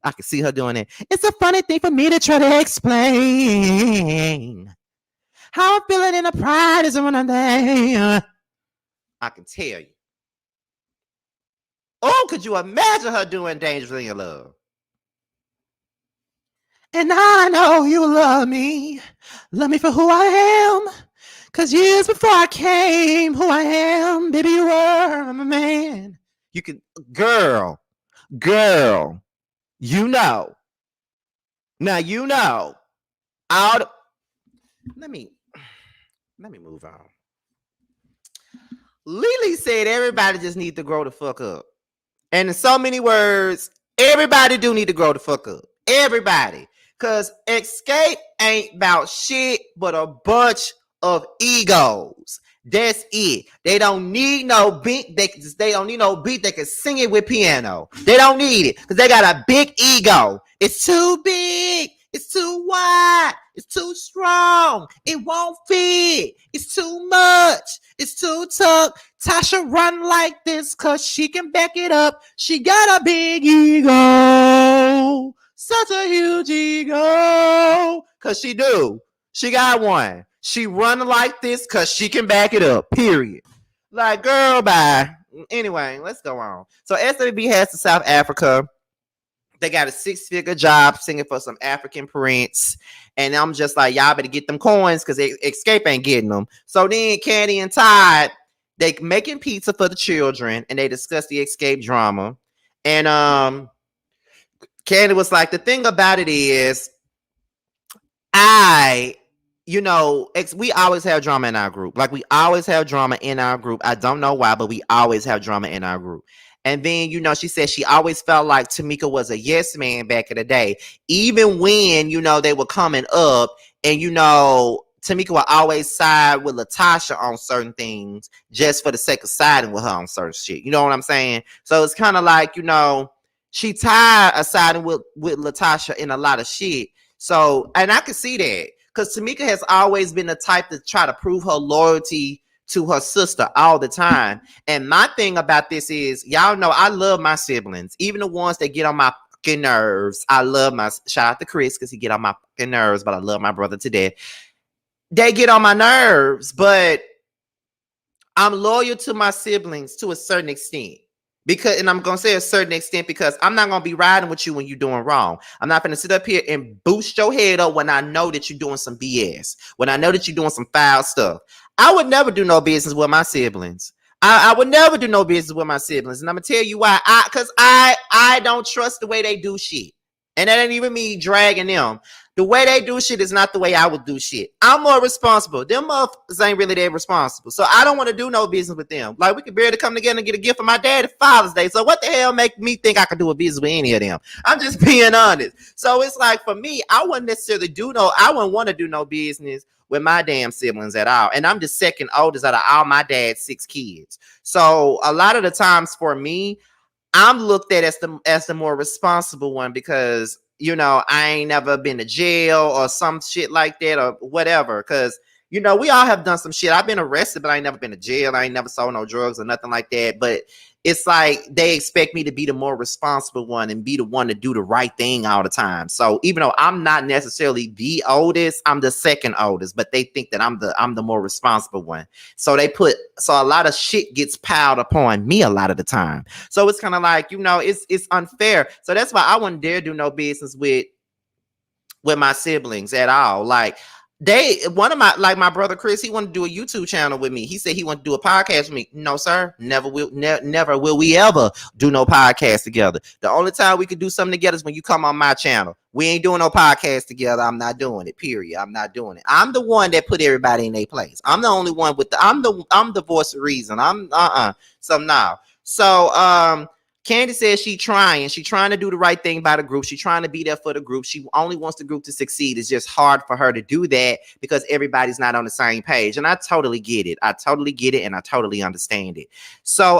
I can see her doing it. It's a funny thing for me to try to explain. How I'm feeling in the pride is one of them. I can tell you. Oh, could you imagine her doing Dangerously in Love? And I know you love me for who I am. Cause years before I came, who I am, baby, you were my man. You can, girl, you know. Now you know. Let me move on. Lily said everybody just need to grow the fuck up. And in so many words, everybody do need to grow the fuck up. Everybody. Because Xscape ain't about shit but a bunch of egos. That's it. They don't need no beat. They don't need no beat. They can sing it with piano. They don't need it because they got a big ego. It's too big. It's too wide. It's too strong. It won't fit. It's too much. It's too tough. Tasha run like this because she can back it up. She got a big ego. Such a huge ego. Because she do. She got one. She run like this because she can back it up. Period. Like, girl, bye. Anyway, let's go on. So SWV has to South Africa. They got a 6-figure job singing for some African prince. And I'm just like, y'all better get them coins because Xscape ain't getting them. So then Candy and Todd, they making pizza for the children and they discuss the Xscape drama. And Candy was like, the thing about it is, we always have drama in our group. Like, we always have drama in our group. I don't know why, but we always have drama in our group. And then, she said she always felt like Tamika was a yes man back in the day. Even when, they were coming up and, Tamika would always side with Latasha on certain things just for the sake of siding with her on certain shit. You know what I'm saying? So it's kind of like, she tired of siding with Latasha in a lot of shit. So, and I can see that because Tamika has always been the type to try to prove her loyalty to her sister all the time. And my thing about this is, y'all know I love my siblings, even the ones that get on my fucking nerves. I love shout out to Chris because he get on my fucking nerves, but I love my brother to death. They get on my nerves, but I'm loyal to my siblings to a certain extent. And I'm going to say a certain extent because I'm not going to be riding with you when you're doing wrong. I'm not going to sit up here and boost your head up when I know that you're doing some BS, when I know that you're doing some foul stuff. I would never do no business with my siblings. I would never do no business with my siblings. And I'm going to tell you why. Because I don't trust the way they do shit. And that ain't even me dragging them. The way they do shit is not the way I would do shit. I'm more responsible. Them motherfuckers ain't really that responsible. So I don't want to do no business with them. Like, we could barely come together and get a gift for my dad at Father's Day. So what the hell make me think I could do a business with any of them? I'm just being honest. So it's like, for me, I wouldn't necessarily I wouldn't want to do no business with my damn siblings at all. And I'm the second oldest out of all my dad's 6 kids. So a lot of the times for me, I'm looked at as the more responsible one because, I ain't never been to jail or some shit like that or whatever. Because We all have done some shit. I've been arrested, but I ain't never been to jail. I ain't never sold no drugs or nothing like that. But it's like they expect me to be the more responsible one and be the one to do the right thing all the time. So even though I'm not necessarily the oldest, I'm the second oldest, but they think that I'm the more responsible one. So a lot of shit gets piled upon me a lot of the time. So it's kind of like, it's unfair. So that's why I wouldn't dare do no business with my siblings at all. Like my brother Chris, he wanted to do a YouTube channel with me. He said he wanted to do a podcast with me. No, sir. Never will we ever do no podcast together. The only time we could do something together is when you come on my channel. We ain't doing no podcast together. I'm not doing it. Period. I'm not doing it. I'm the one that put everybody in their place. I'm the only one I'm the voice of reason. So now. So Candy says she's trying to do the right thing by the group. She's trying to be there for the group. She only wants the group to succeed. It's just hard for her to do that because everybody's not on the same page. And I totally get it. And I totally understand it. So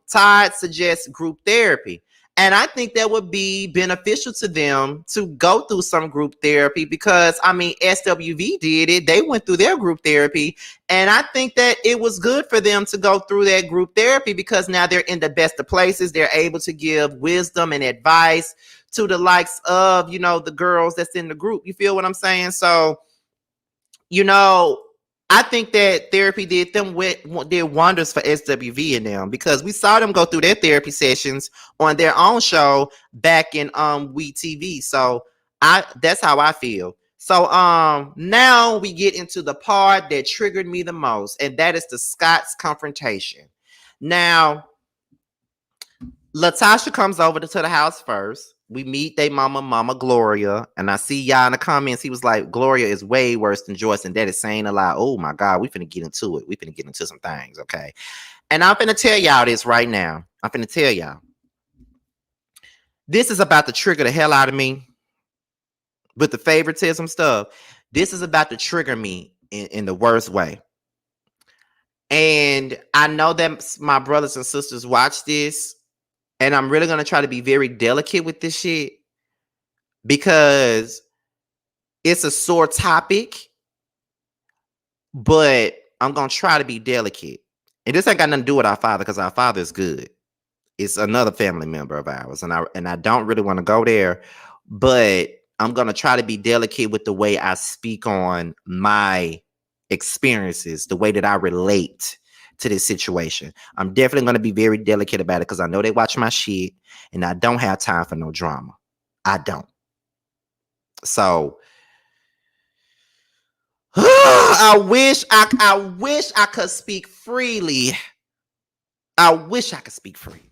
Todd suggests group therapy. And I think that would be beneficial to them to go through some group therapy because, SWV did it. They went through their group therapy. And I think that it was good for them to go through that group therapy because now they're in the best of places. They're able to give wisdom and advice to the likes of, the girls that's in the group. You feel what I'm saying? So, I think that therapy did wonders for SWV and them because we saw them go through their therapy sessions on their own show back in We TV. So that's how I feel. So now we get into the part that triggered me the most, and that is the Scott's confrontation. Now, Latasha comes over to the house first. We meet their mama Gloria, and I see y'all in the comments. He was like, Gloria is way worse than Joyce, and that is saying a lot. Oh my God, we finna get into it. We finna get into some things, okay? And I'm finna tell y'all this right now. I'm finna tell y'all. This is about to trigger the hell out of me with the favoritism stuff. This is about to trigger me in the worst way. And I know that my brothers and sisters watch this. And I'm really going to try to be very delicate with this shit because it's a sore topic, but I'm going to try to be delicate. And this ain't got nothing to do with our father because our father is good. It's another family member of ours. And I don't really want to go there, but I'm going to try to be delicate with the way I speak on my experiences, the way that I relate to this situation. I'm definitely going to be very delicate about it because I know they watch my shit and I don't have time for no drama. I don't. So I wish I could speak freely. I wish I could speak freely.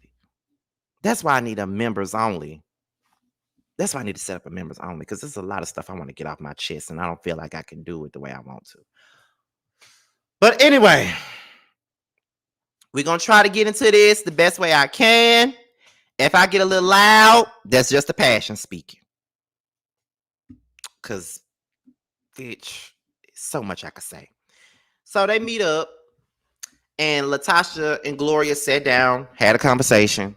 That's why I need a members only. That's why I need to set up a members only because there's a lot of stuff I want to get off my chest and I don't feel like I can do it the way I want to. But anyway, we're going to try to get into this the best way I can. If I get a little loud, that's just the passion speaking. Because, bitch, so much I could say. So they meet up, and Latasha and Gloria sat down, had a conversation,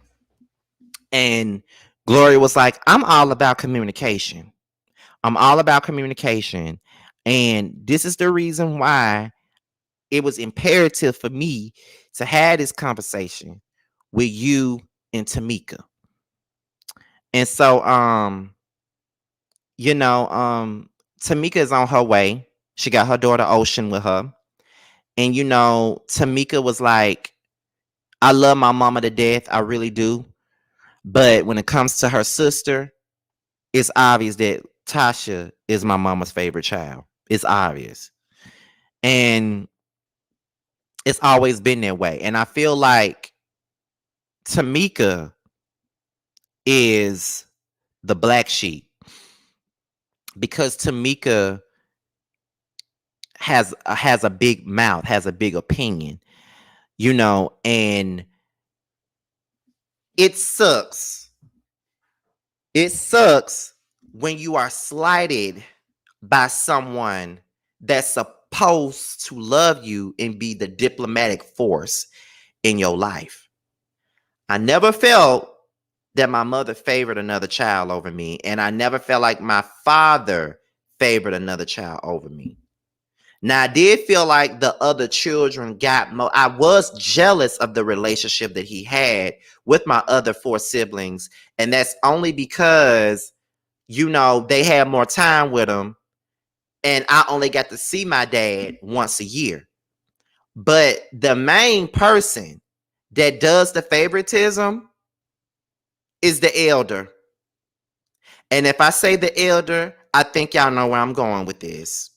and Gloria was like, I'm all about communication. I'm all about communication. And this is the reason why it was imperative for me to have this conversation with you and Tamika. And so, Tamika is on her way. She got her daughter Ocean with her. And, Tamika was like, I love my mama to death. I really do. But when it comes to her sister, it's obvious that Tasha is my mama's favorite child. It's obvious. And it's always been that way. And I feel like Tamika is the black sheep because Tamika has a big mouth, has a big opinion, and it sucks. It sucks when you are slighted by someone that's supposed to love you and be the diplomatic force in your life. I never felt that my mother favored another child over me, and I never felt like my father favored another child over me. Now, I did feel like the other children got more. I was jealous of the relationship that he had with my other 4 siblings. And that's only because, they had more time with him. And I only got to see my dad once a year. But the main person that does the favoritism is the elder. And if I say the elder, I think y'all know where I'm going with this.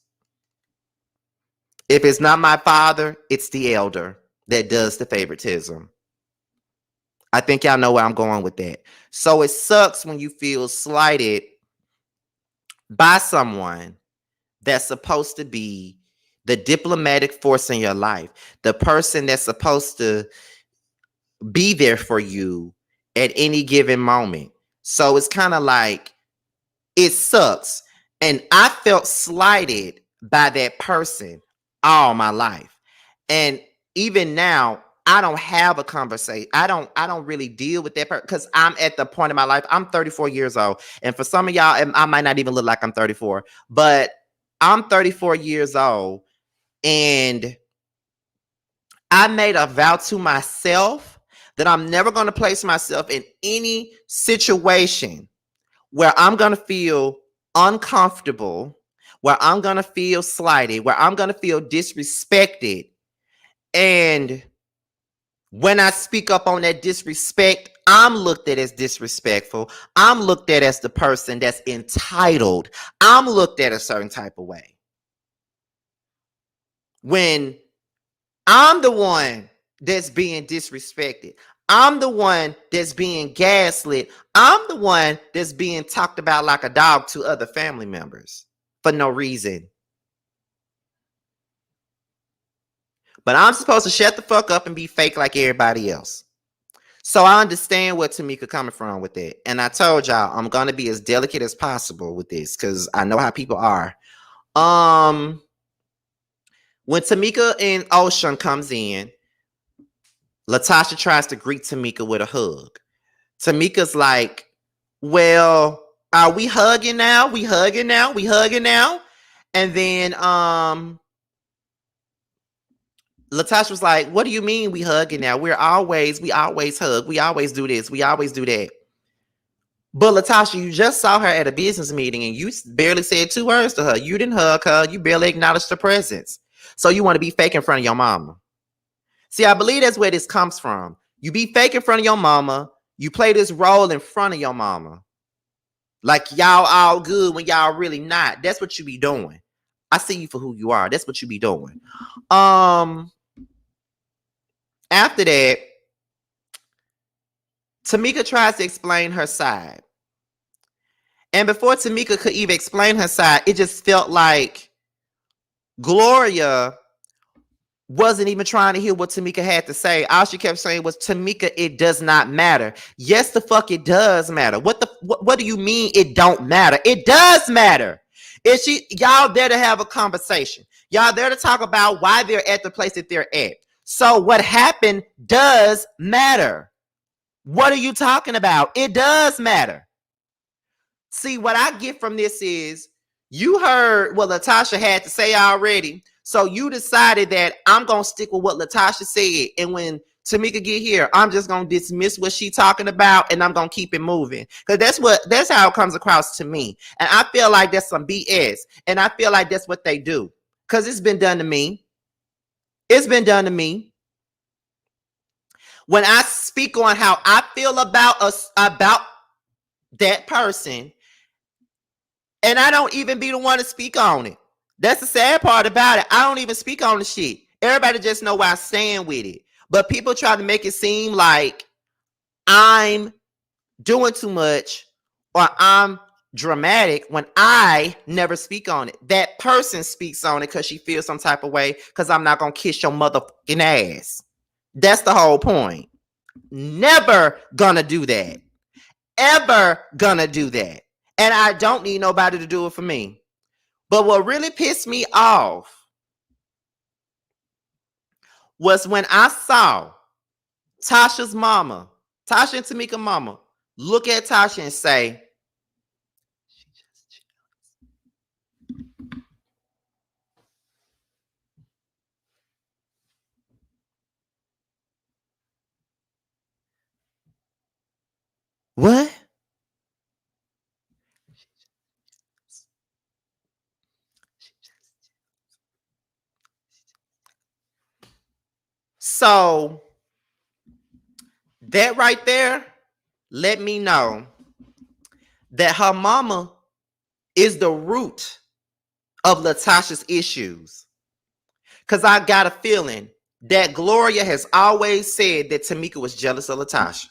If it's not my father, it's the elder that does the favoritism. I think y'all know where I'm going with that. So it sucks when you feel slighted by someone that's supposed to be the diplomatic force in your life, the person that's supposed to be there for you at any given moment. So it's kind of like, it sucks. And I felt slighted by that person all my life. And even now, I don't have a conversation. I don't really deal with that person because I'm at the point in my life. I'm 34 years old. And for some of y'all, I might not even look like I'm 34, but I'm 34 years old. And I made a vow to myself that I'm never going to place myself in any situation where I'm going to feel uncomfortable, where I'm going to feel slighted, where I'm going to feel disrespected. And when I speak up on that disrespect, I'm looked at as disrespectful. I'm looked at as the person that's entitled. I'm looked at a certain type of way. When I'm the one that's being disrespected, I'm the one that's being gaslit, I'm the one that's being talked about like a dog to other family members for no reason. But I'm supposed to shut the fuck up and be fake like everybody else. So I understand where Tamika coming from with that. And I told y'all I'm gonna be as delicate as possible with this because I know how people are. When Tamika and Ocean comes in, Latasha tries to greet Tamika with a hug. Tamika's like, well, are we hugging now? We hugging now? We hugging now? And then Latasha was like, what do you mean we hugging now? We always hug. We always do this. We always do that. But Latasha, you just saw her at a business meeting and you barely said 2 words to her. You didn't hug her. You barely acknowledged her presence. So you want to be fake in front of your mama. See, I believe that's where this comes from. You be fake in front of your mama. You play this role in front of your mama. Like y'all all good when y'all really not. That's what you be doing. I see you for who you are. That's what you be doing. After that, Tamika tries to explain her side. And before Tamika could even explain her side, it just felt like Gloria wasn't even trying to hear what Tamika had to say. All she kept saying was, Tamika, it does not matter. Yes, the fuck it does matter. What do you mean it don't matter? It does matter. Y'all there to have a conversation. Y'all there to talk about why they're at the place that they're at. So what happened does matter. What are you talking about? It does matter. See, what I get from this is you heard what Latasha had to say already. So you decided that I'm going to stick with what Latasha said. And when Tamika get here, I'm just going to dismiss what she talking about and I'm going to keep it moving. Because that's how it comes across to me. And I feel like that's some BS. And I feel like that's what they do. Because it's been done to me. It's been done to me. When I speak on how I feel about that person, and I don't even be the one to speak on it. That's the sad part about it. I don't even speak on the shit. Everybody just know where I stand with it. But people try to make it seem like I'm doing too much or I'm dramatic when I never speak on it. That person speaks on it because she feels some type of way because I'm not going to kiss your motherfucking ass. That's the whole point. Never gonna do that. Ever gonna do that. And I don't need nobody to do it for me. But what really pissed me off was when I saw Tasha's mama, Tasha and Tamika mama, look at Tasha and say, What? So that right there let me know that her mama is the root of Latasha's issues. Because I got a feeling that Gloria has always said that Tamika was jealous of Latasha.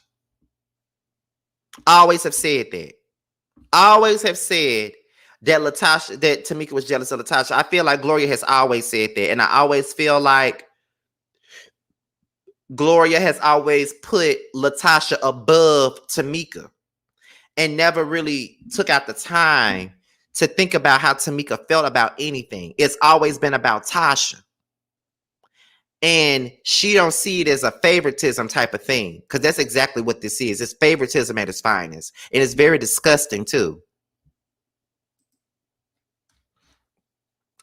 I always have said that. I always have said that Tamika was jealous of Latasha. I feel like Gloria has always said that. And I always feel like Gloria has always put Latasha above Tamika and never really took out the time to think about how Tamika felt about anything. It's always been about Tasha. And she don't see it as a favoritism type of thing, because that's exactly what this is. It's favoritism at its finest. And it's very disgusting too.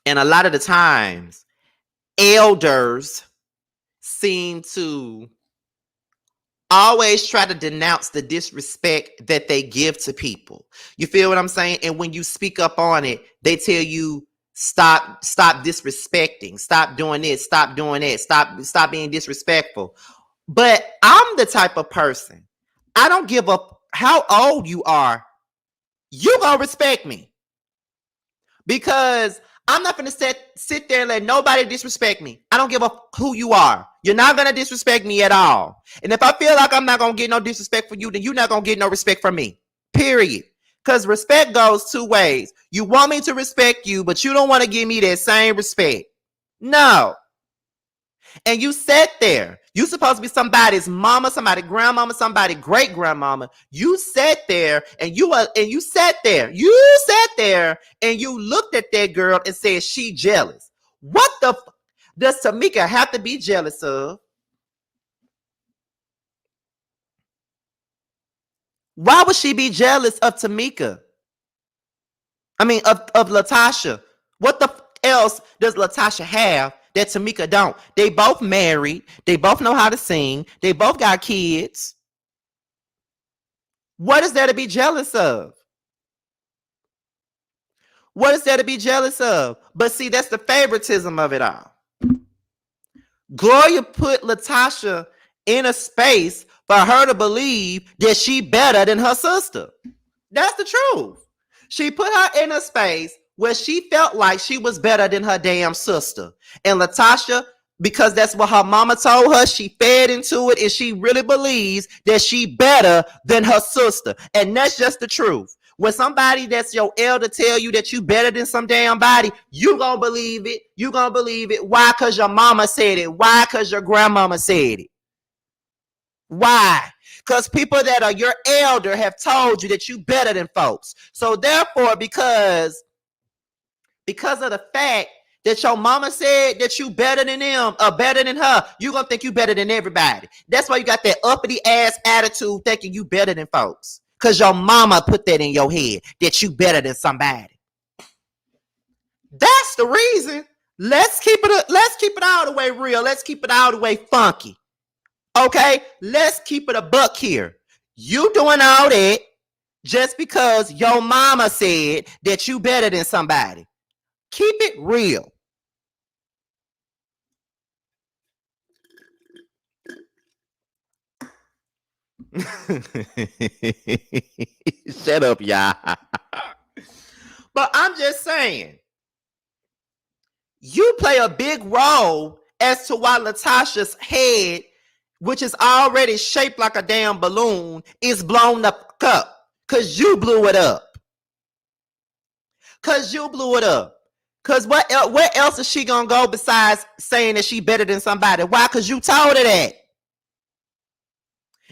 And a lot of the times, elders seem to always try to denounce the disrespect that they give to people. You feel what I'm saying? And when you speak up on it, they tell you, stop disrespecting, stop doing this, stop doing that, stop being disrespectful. But I'm the type of person, I don't give up how old you are, you gonna respect me. Because I'm not gonna sit there and let nobody disrespect me. I don't give a who you are. You're not gonna disrespect me at all. And if I feel like I'm not gonna get no disrespect for you, then you're not gonna get no respect from me. Period. Because respect goes two ways. You want me to respect you, but you don't want to give me that same respect. No. And you sat there. You supposed to be somebody's mama, somebody's grandmama, somebody's great grandmama. You sat there and you sat there. You sat there and you looked at that girl and said she jealous. What the does Tamika have to be jealous of? Why would she be jealous of Tamika? I mean, of Latasha. What the else does Latasha have that Tamika don't? They both married. They both know how to sing. They both got kids. What is there to be jealous of? What is there to be jealous of? But see, that's the favoritism of it all. Gloria put Latasha in a space for her to believe that she better than her sister. That's the truth. She put her in a space where she felt like she was better than her damn sister. And Latasha, because that's what her mama told her, she fed into it, and she really believes that she better than her sister. And that's just the truth. When somebody that's your elder tell you that you better than some damn body, you gonna believe it. You gonna believe it. Why? Because your mama said it. Why? Because your grandmama said it. Why? Because people that are your elder have told you that you better than folks. So therefore, because of the fact that your mama said that you better than them or better than her, you gonna think you better than everybody. That's why you got that uppity ass attitude thinking you better than folks. Because your mama put that in your head that you better than somebody. That's the reason. Let's keep it all the way real. Let's keep it all the way funky. Okay, let's keep it a buck here. You doing all that just because your mama said that you better than somebody. Keep it real. Shut up, y'all. But I'm just saying, you play a big role as to why Latasha's head, which is already shaped like a damn balloon, is blown up. Because you blew it up. Because where else is she going to go besides saying that she better than somebody? Why? Because you told her that.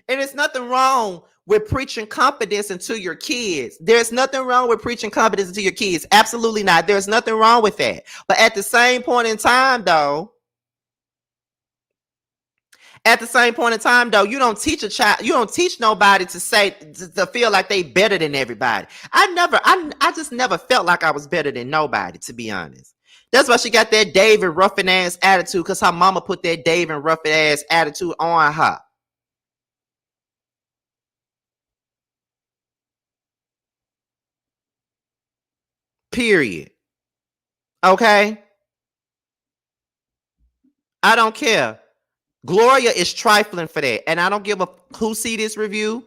And there's nothing wrong with preaching confidence into your kids. There's nothing wrong with preaching confidence into your kids. Absolutely not. There's nothing wrong with that. But at the same point in time, though, you don't teach a child, you don't teach nobody to say, to feel like they better than everybody. I just never felt like I was better than nobody, to be honest. That's why she got that David Ruffin ass attitude, because her mama put that David Ruffin ass attitude on her. Period. Okay? I don't care. Gloria is trifling for that. And I don't give a who see this review.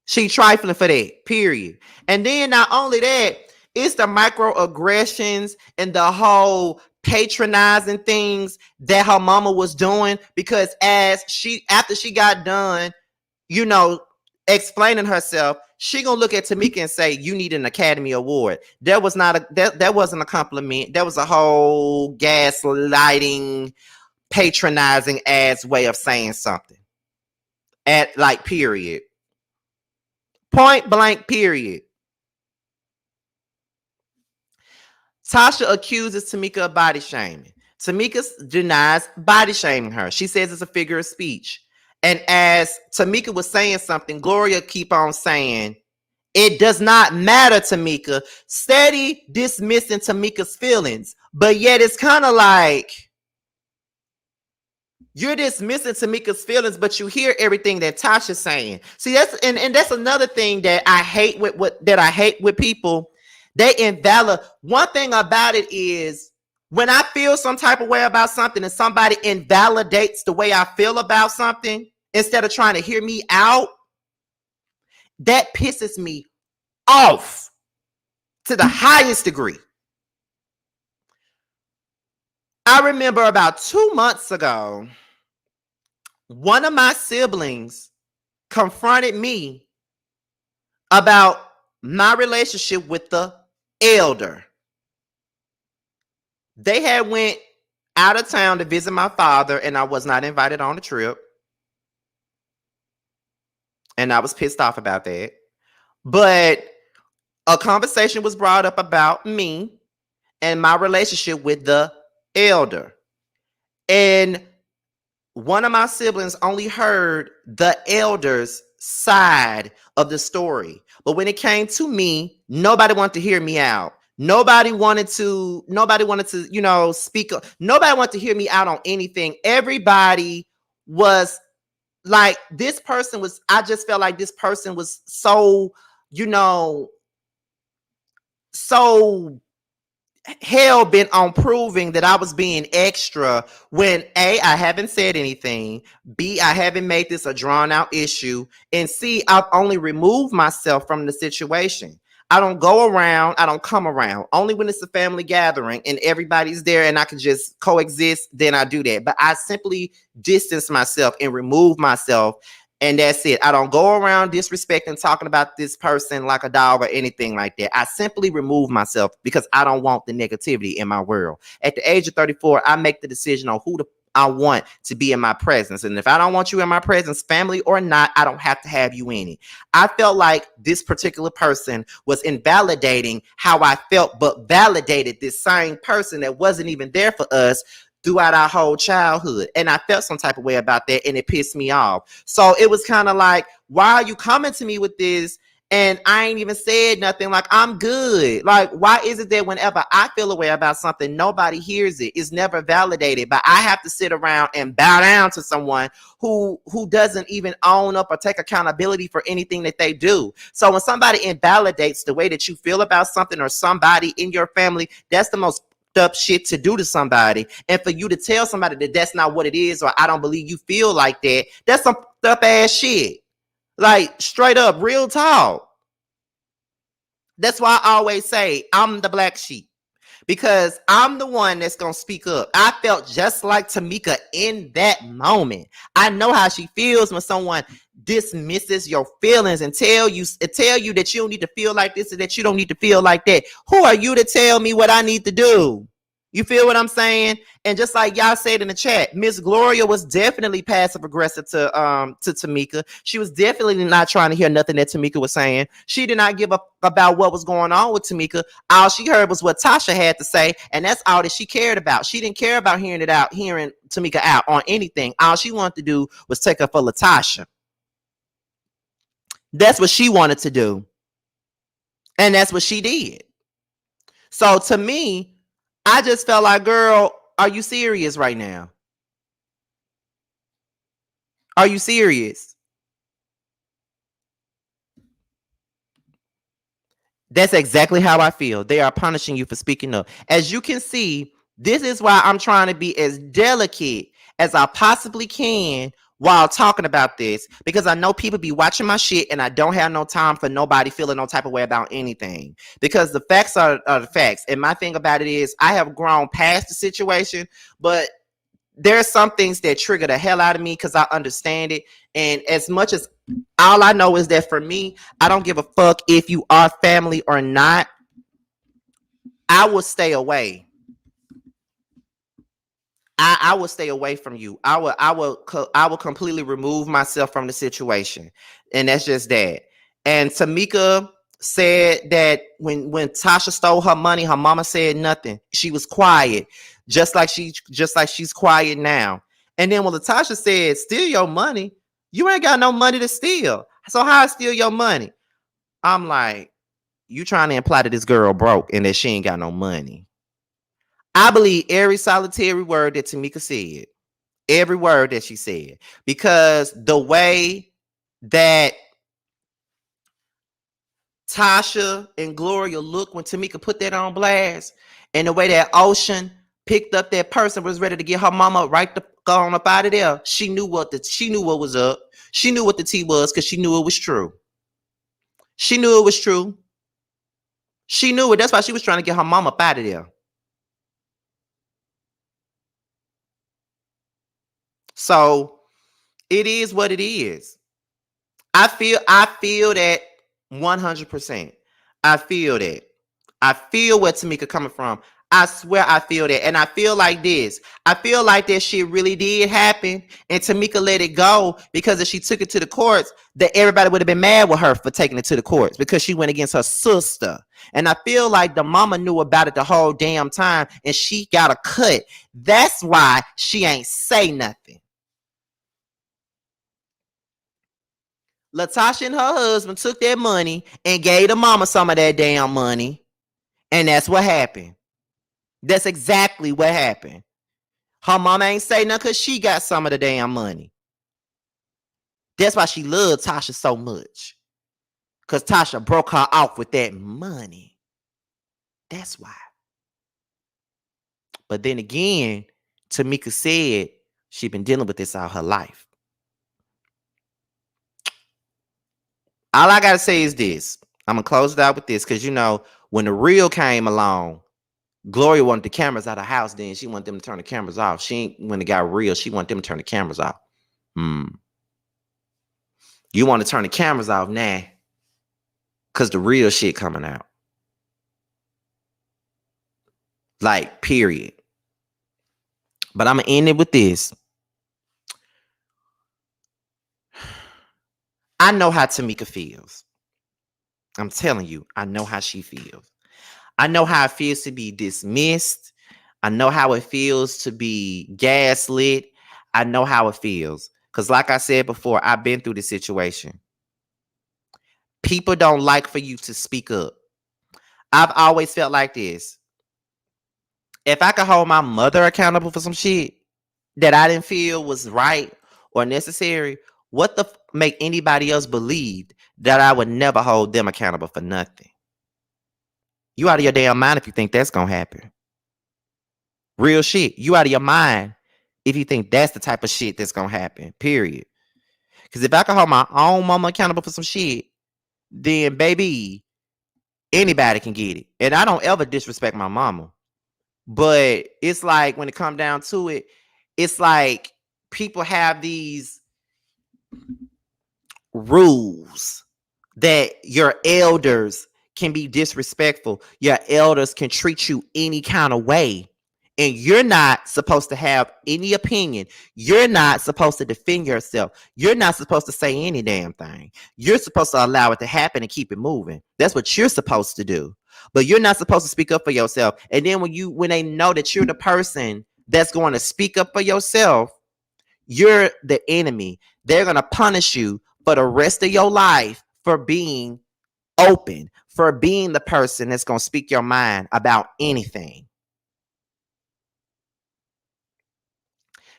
She trifling for that. Period. And then not only that, it's the microaggressions and the whole patronizing things that her mama was doing. Because after she got done, you know, explaining herself, she gonna look at Tamika and say, "You need an Academy Award." That was not that wasn't a compliment. That was a whole gaslighting, patronizing ass way of saying something. At like period. Point blank period. Tasha accuses Tamika of body shaming. Tamika denies body shaming her. She says it's a figure of speech. And as Tamika was saying something, Gloria keep on saying, "It does not matter, Tamika." Steady dismissing Tamika's feelings. But yet it's kind of like you're dismissing Tamika's feelings, but you hear everything that Tasha's saying. See, that's and that's another thing that I hate with people. They invalid. One thing about it is when I feel some type of way about something and somebody invalidates the way I feel about something instead of trying to hear me out, that pisses me off to the highest degree. I remember about 2 months ago, one of my siblings confronted me about my relationship with the elder. They had went out of town to visit my father, and I was not invited on the trip. And I was pissed off about that. But a conversation was brought up about me and my relationship with the elder. And one of my siblings only heard the elder's side of the story. But when it came to me, nobody wanted to hear me out. Nobody wanted to, speak up. Nobody wanted to hear me out on anything. Everybody was like, I just felt like this person was so, so hell bent on proving that I was being extra when A, I haven't said anything, B, I haven't made this a drawn out issue, and C, I've only removed myself from the situation. I don't go around, I don't come around. Only when it's a family gathering and everybody's there and I can just coexist, then I do that. But I simply distance myself and remove myself. And that's it. I don't go around disrespecting, talking about this person like a dog or anything like that. I simply remove myself because I don't want the negativity in my world. At the age of 34, I make the decision on who I want to be in my presence. And if I don't want you in my presence, family or not, I don't have to have you in it. I felt like this particular person was invalidating how I felt, but validated this same person that wasn't even there for us throughout our whole childhood. And I felt some type of way about that, and it pissed me off. So it was kind of like, why are you coming to me with this? And I ain't even said nothing. Like, I'm good. Like, why is it that whenever I feel a way about something, nobody hears it? It's never validated. But I have to sit around and bow down to someone who doesn't even own up or take accountability for anything that they do. So when somebody invalidates the way that you feel about something or somebody in your family, that's the most up shit to do to somebody. And for you to tell somebody that that's not what it is, or I don't believe you feel like that, that's some up ass shit. Like, straight up, real talk. That's why I always say I'm the black sheep, because I'm the one that's gonna speak up. I felt just like Tamika in that moment. I know how she feels when someone dismisses your feelings and tell you that you don't need to feel like this or that you don't need to feel like that. Who are you to tell me what I need to do? You feel what I'm saying? And just like y'all said in the chat, Miss Gloria was definitely passive aggressive to Tamika. She was definitely not trying to hear nothing that Tamika was saying. She did not give up about what was going on with Tamika. All she heard was what Tasha had to say, and that's all that she cared about. She didn't care about hearing Tamika out on anything. All she wanted to do was take her for Latasha. That's what she wanted to do. And that's what she did. So to me, I just felt like, girl, are you serious right now? Are you serious? That's exactly how I feel. They are punishing you for speaking up. As you can see, this is why I'm trying to be as delicate as I possibly can while talking about this, because I know people be watching my shit and I don't have no time for nobody feeling no type of way about anything, because the facts are the facts. And my thing about it is I have grown past the situation, but there are some things that trigger the hell out of me because I understand it. And as much as all I know is that for me, I don't give a fuck if you are family or not. I will stay away. I will stay away from you. I will completely remove myself from the situation. And that's just that. And Tamika said that when Tasha stole her money, her mama said nothing. She was quiet, just like she's quiet now. And then when Latasha said, steal your money, you ain't got no money to steal. So how I steal your money? I'm like, you trying to imply that this girl broke and that she ain't got no money. I believe every solitary word that Tamika said, every word that she said, because the way that Tasha and Gloria looked when Tamika put that on blast, and the way that Ocean picked up that person, was ready to get her mama right to go on up out of there. She knew what was up. She knew what the tea was because she knew it was true. She knew it was true. She knew it. That's why she was trying to get her mama up out of there. So it is what it is. I feel that 100%. I feel that. I feel where Tamika coming from. I swear I feel that. And I feel like this. I feel like that shit really did happen and Tamika let it go, because if she took it to the courts, that everybody would have been mad with her for taking it to the courts because she went against her sister. And I feel like the mama knew about it the whole damn time and she got a cut. That's why she ain't say nothing. Latasha and her husband took that money and gave the mama some of that damn money. And that's what happened. That's exactly what happened. Her mama ain't say nothing because she got some of the damn money. That's why she loved Tasha so much. Because Tasha broke her off with that money. That's why. But then again, Tamika said she been dealing with this all her life. All I got to say is this. I'm going to close it out with this because, you know, when the real came along, Gloria wanted the cameras out of the house. Then she wanted them to turn the cameras off. She ain't, when it got real, she wanted them to turn the cameras off. You want to turn the cameras off now because the real shit coming out. Like, period. But I'm going to end it with this. I know how Tamika feels. I'm telling you, I know how she feels. I know how it feels to be dismissed. I know how it feels to be gaslit. I know how it feels. Because like I said before, I've been through this situation. People don't like for you to speak up. I've always felt like this. If I could hold my mother accountable for some shit that I didn't feel was right or necessary, what the make anybody else believe that I would never hold them accountable for nothing? You out of your damn mind if you think that's gonna happen. Real shit. You out of your mind if you think that's the type of shit that's gonna happen. Period. Because if I can hold my own mama accountable for some shit, then baby, anybody can get it. And I don't ever disrespect my mama. But it's like when it comes down to it, it's like people have these rules that your elders can be disrespectful. Your elders can treat you any kind of way. And you're not supposed to have any opinion. You're not supposed to defend yourself. You're not supposed to say any damn thing. You're supposed to allow it to happen and keep it moving. That's what you're supposed to do. But you're not supposed to speak up for yourself. And then when they know that you're the person that's going to speak up for yourself, you're the enemy. They're going to punish you for the rest of your life for being open, for being the person that's going to speak your mind about anything.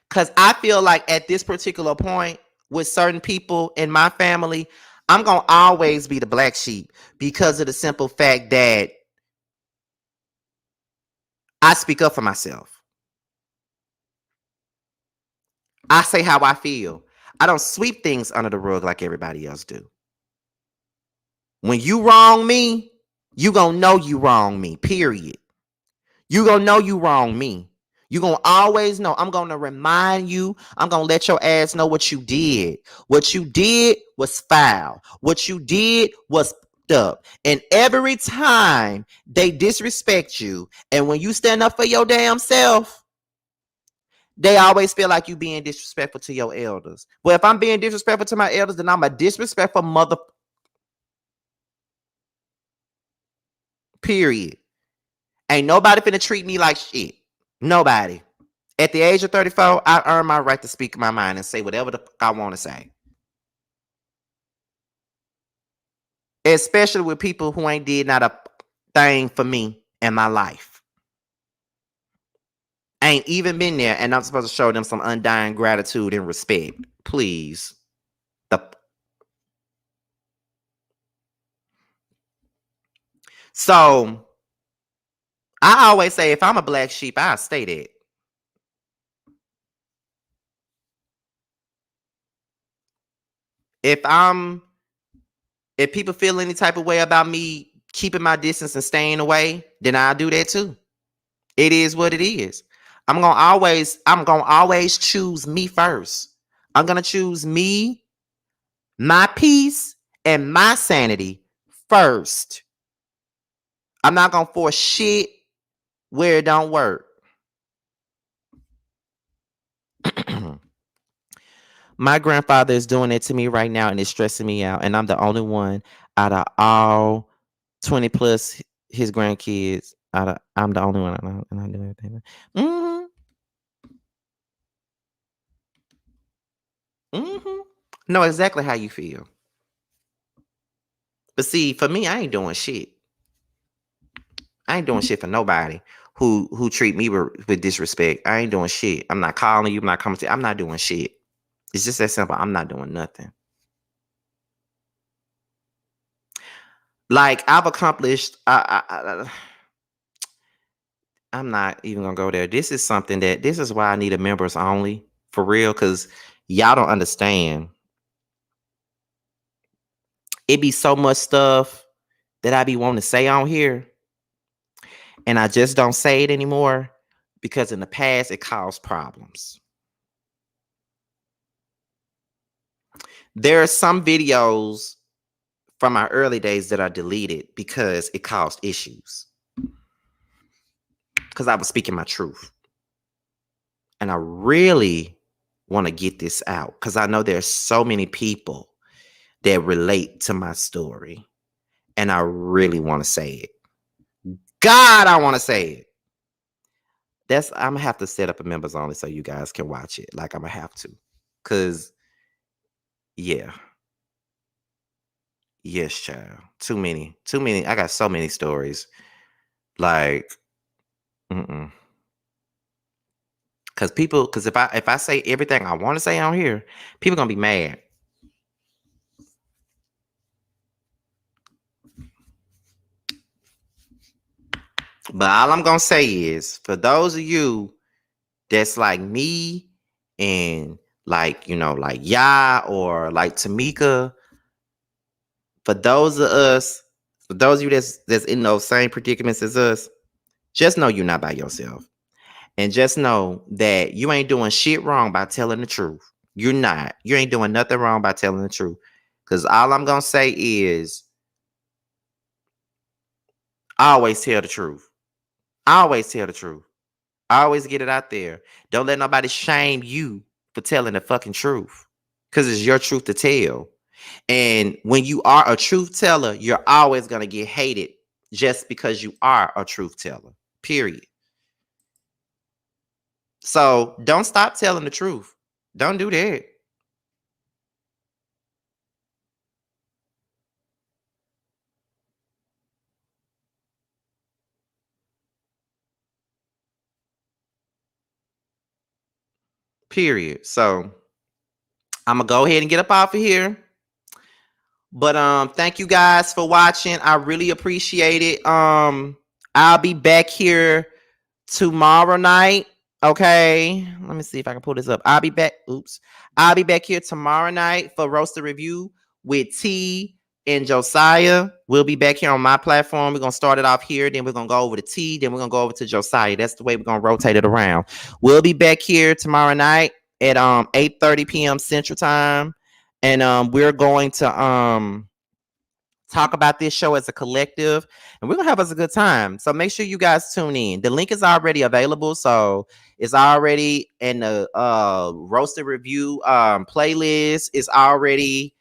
Because I feel like at this particular point with certain people in my family, I'm going to always be the black sheep because of the simple fact that I speak up for myself. I say how I feel. I don't sweep things under the rug like everybody else do. When you wrong me, you gonna know you wrong me, period. You gonna know you wrong me. You gonna always know. I'm gonna remind you. I'm gonna let your ass know what you did. What you did was foul. What you did was up. And every time they disrespect you, and when you stand up for your damn self, they always feel like you being disrespectful to your elders. Well, if I'm being disrespectful to my elders, then I'm a disrespectful mother. Period. Ain't nobody finna treat me like shit. Nobody. At the age of 34, I earned my right to speak my mind and say whatever the fuck I want to say. Especially with people who ain't did not a thing for me in my life. I ain't even been there, and I'm supposed to show them some undying gratitude and respect. Please. So I always say if I'm a black sheep, I'll stay that. If I'm if people feel any type of way about me keeping my distance and staying away, then I'll do that too. It is what it is. I'm gonna always choose me first. I'm gonna choose me, my peace, and my sanity first. I'm not gonna force shit where it don't work. My grandfather is doing it to me right now and it's stressing me out. And I'm the only one out of all 20 plus his grandkids. I'm the only one and I do everything. Mm-hmm. Mm-hmm. Know exactly how you feel. But see, for me, I ain't doing shit. I ain't doing shit for nobody who treat me with disrespect. I ain't doing shit. I'm not calling you. I'm not coming to you. I'm not doing shit. It's just that simple. I'm not doing nothing. Like I've accomplished. I'm not even gonna go there. This is something that this is why I need a members only for real, because y'all don't understand. It be so much stuff that I be wanting to say on here, and I just don't say it anymore because in the past it caused problems. There are some videos from our early days that are deleted because it caused issues. Because I was speaking my truth. And I really want to get this out because I know there's so many people that relate to my story. And I really want to say it. God, I want to say it. I'm gonna have to set up a members only so you guys can watch it. Like I'm gonna have to. Cause yeah. Yes, child. Too many. Too many. I got so many stories. Like, cause if I say everything I want to say on here, people gonna be mad. But all I'm gonna say is for those of you that's like me and like, like or like Tamika, for those of you that's in those same predicaments as us, just know you're not by yourself. And just know that you ain't doing shit wrong by telling the truth. You're not. You ain't doing nothing wrong by telling the truth. Because all I'm gonna say is always tell the truth. Always tell the truth. Always get it out there. Don't let nobody shame you for telling the fucking truth. Because it's your truth to tell. And when you are a truth teller, you're always going to get hated just because you are a truth teller. Period. So don't stop telling the truth. Don't do that. Period. So I'm going to go ahead and get up off of here. But thank you guys for watching. I really appreciate it. I'll be back here tomorrow night. Okay. Let me see if I can pull this up. I'll be back. Oops. I'll be back here tomorrow night for Roasted Review with T and Josiah. We'll be back here on my platform. We're gonna start it off here, then we're gonna go over to T, then we're gonna go over to Josiah. That's the way we're gonna rotate it around. We'll be back here tomorrow night at 8:30 p.m. Central Time. And we're going to talk about this show as a collective, and we're gonna have us a good time. So make sure you guys tune in. The link is already available, so it's already in the Roasted Review playlist. It's already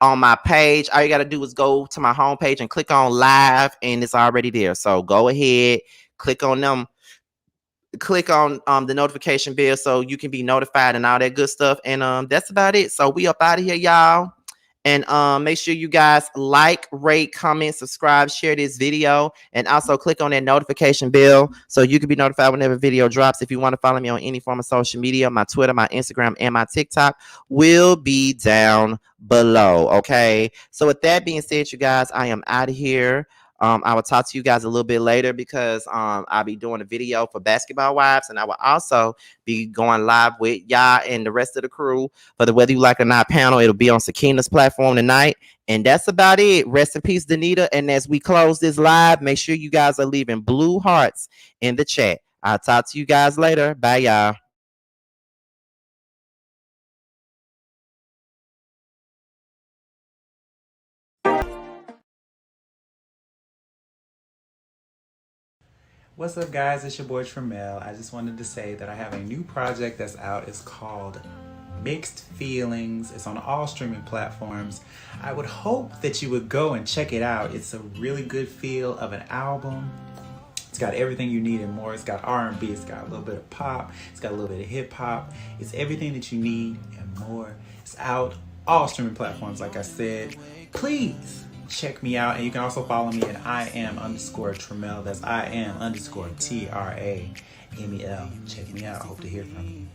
on my page. All you gotta do is go to my homepage and click on live, and it's already there. So go ahead, click on them, click on the notification bell so you can be notified and all that good stuff. And that's about it. So we up out of here, y'all. And make sure you guys like, rate, comment, subscribe, share this video, and also click on that notification bell so you can be notified whenever video drops. If you want to follow me on any form of social media, my Twitter, my Instagram, and my TikTok will be down below. Okay. So with that being said, you guys, I am out of here. I will talk to you guys a little bit later because I'll be doing a video for Basketball Wives, and I will also be going live with y'all and the rest of the crew for the Whether You Like It or Not panel. It'll be on Sakina's platform tonight. And that's about it. Rest in peace, Danita. And as we close this live, make sure you guys are leaving blue hearts in the chat. I'll talk to you guys later. Bye, y'all. What's up, guys? It's your boy Tramel. I just wanted to say that I have a new project that's out. It's called Mixed Feelings. It's on all streaming platforms. I would hope that you would go and check it out. It's a really good feel of an album. It's got everything you need and more. It's got R&B, it's got a little bit of pop, it's got a little bit of hip hop. It's everything that you need and more. It's out all streaming platforms, like I said. Please check me out, and you can also follow me at IAM_Tramel. That's IAM_TRAMEL. Check me out. I hope to hear from you.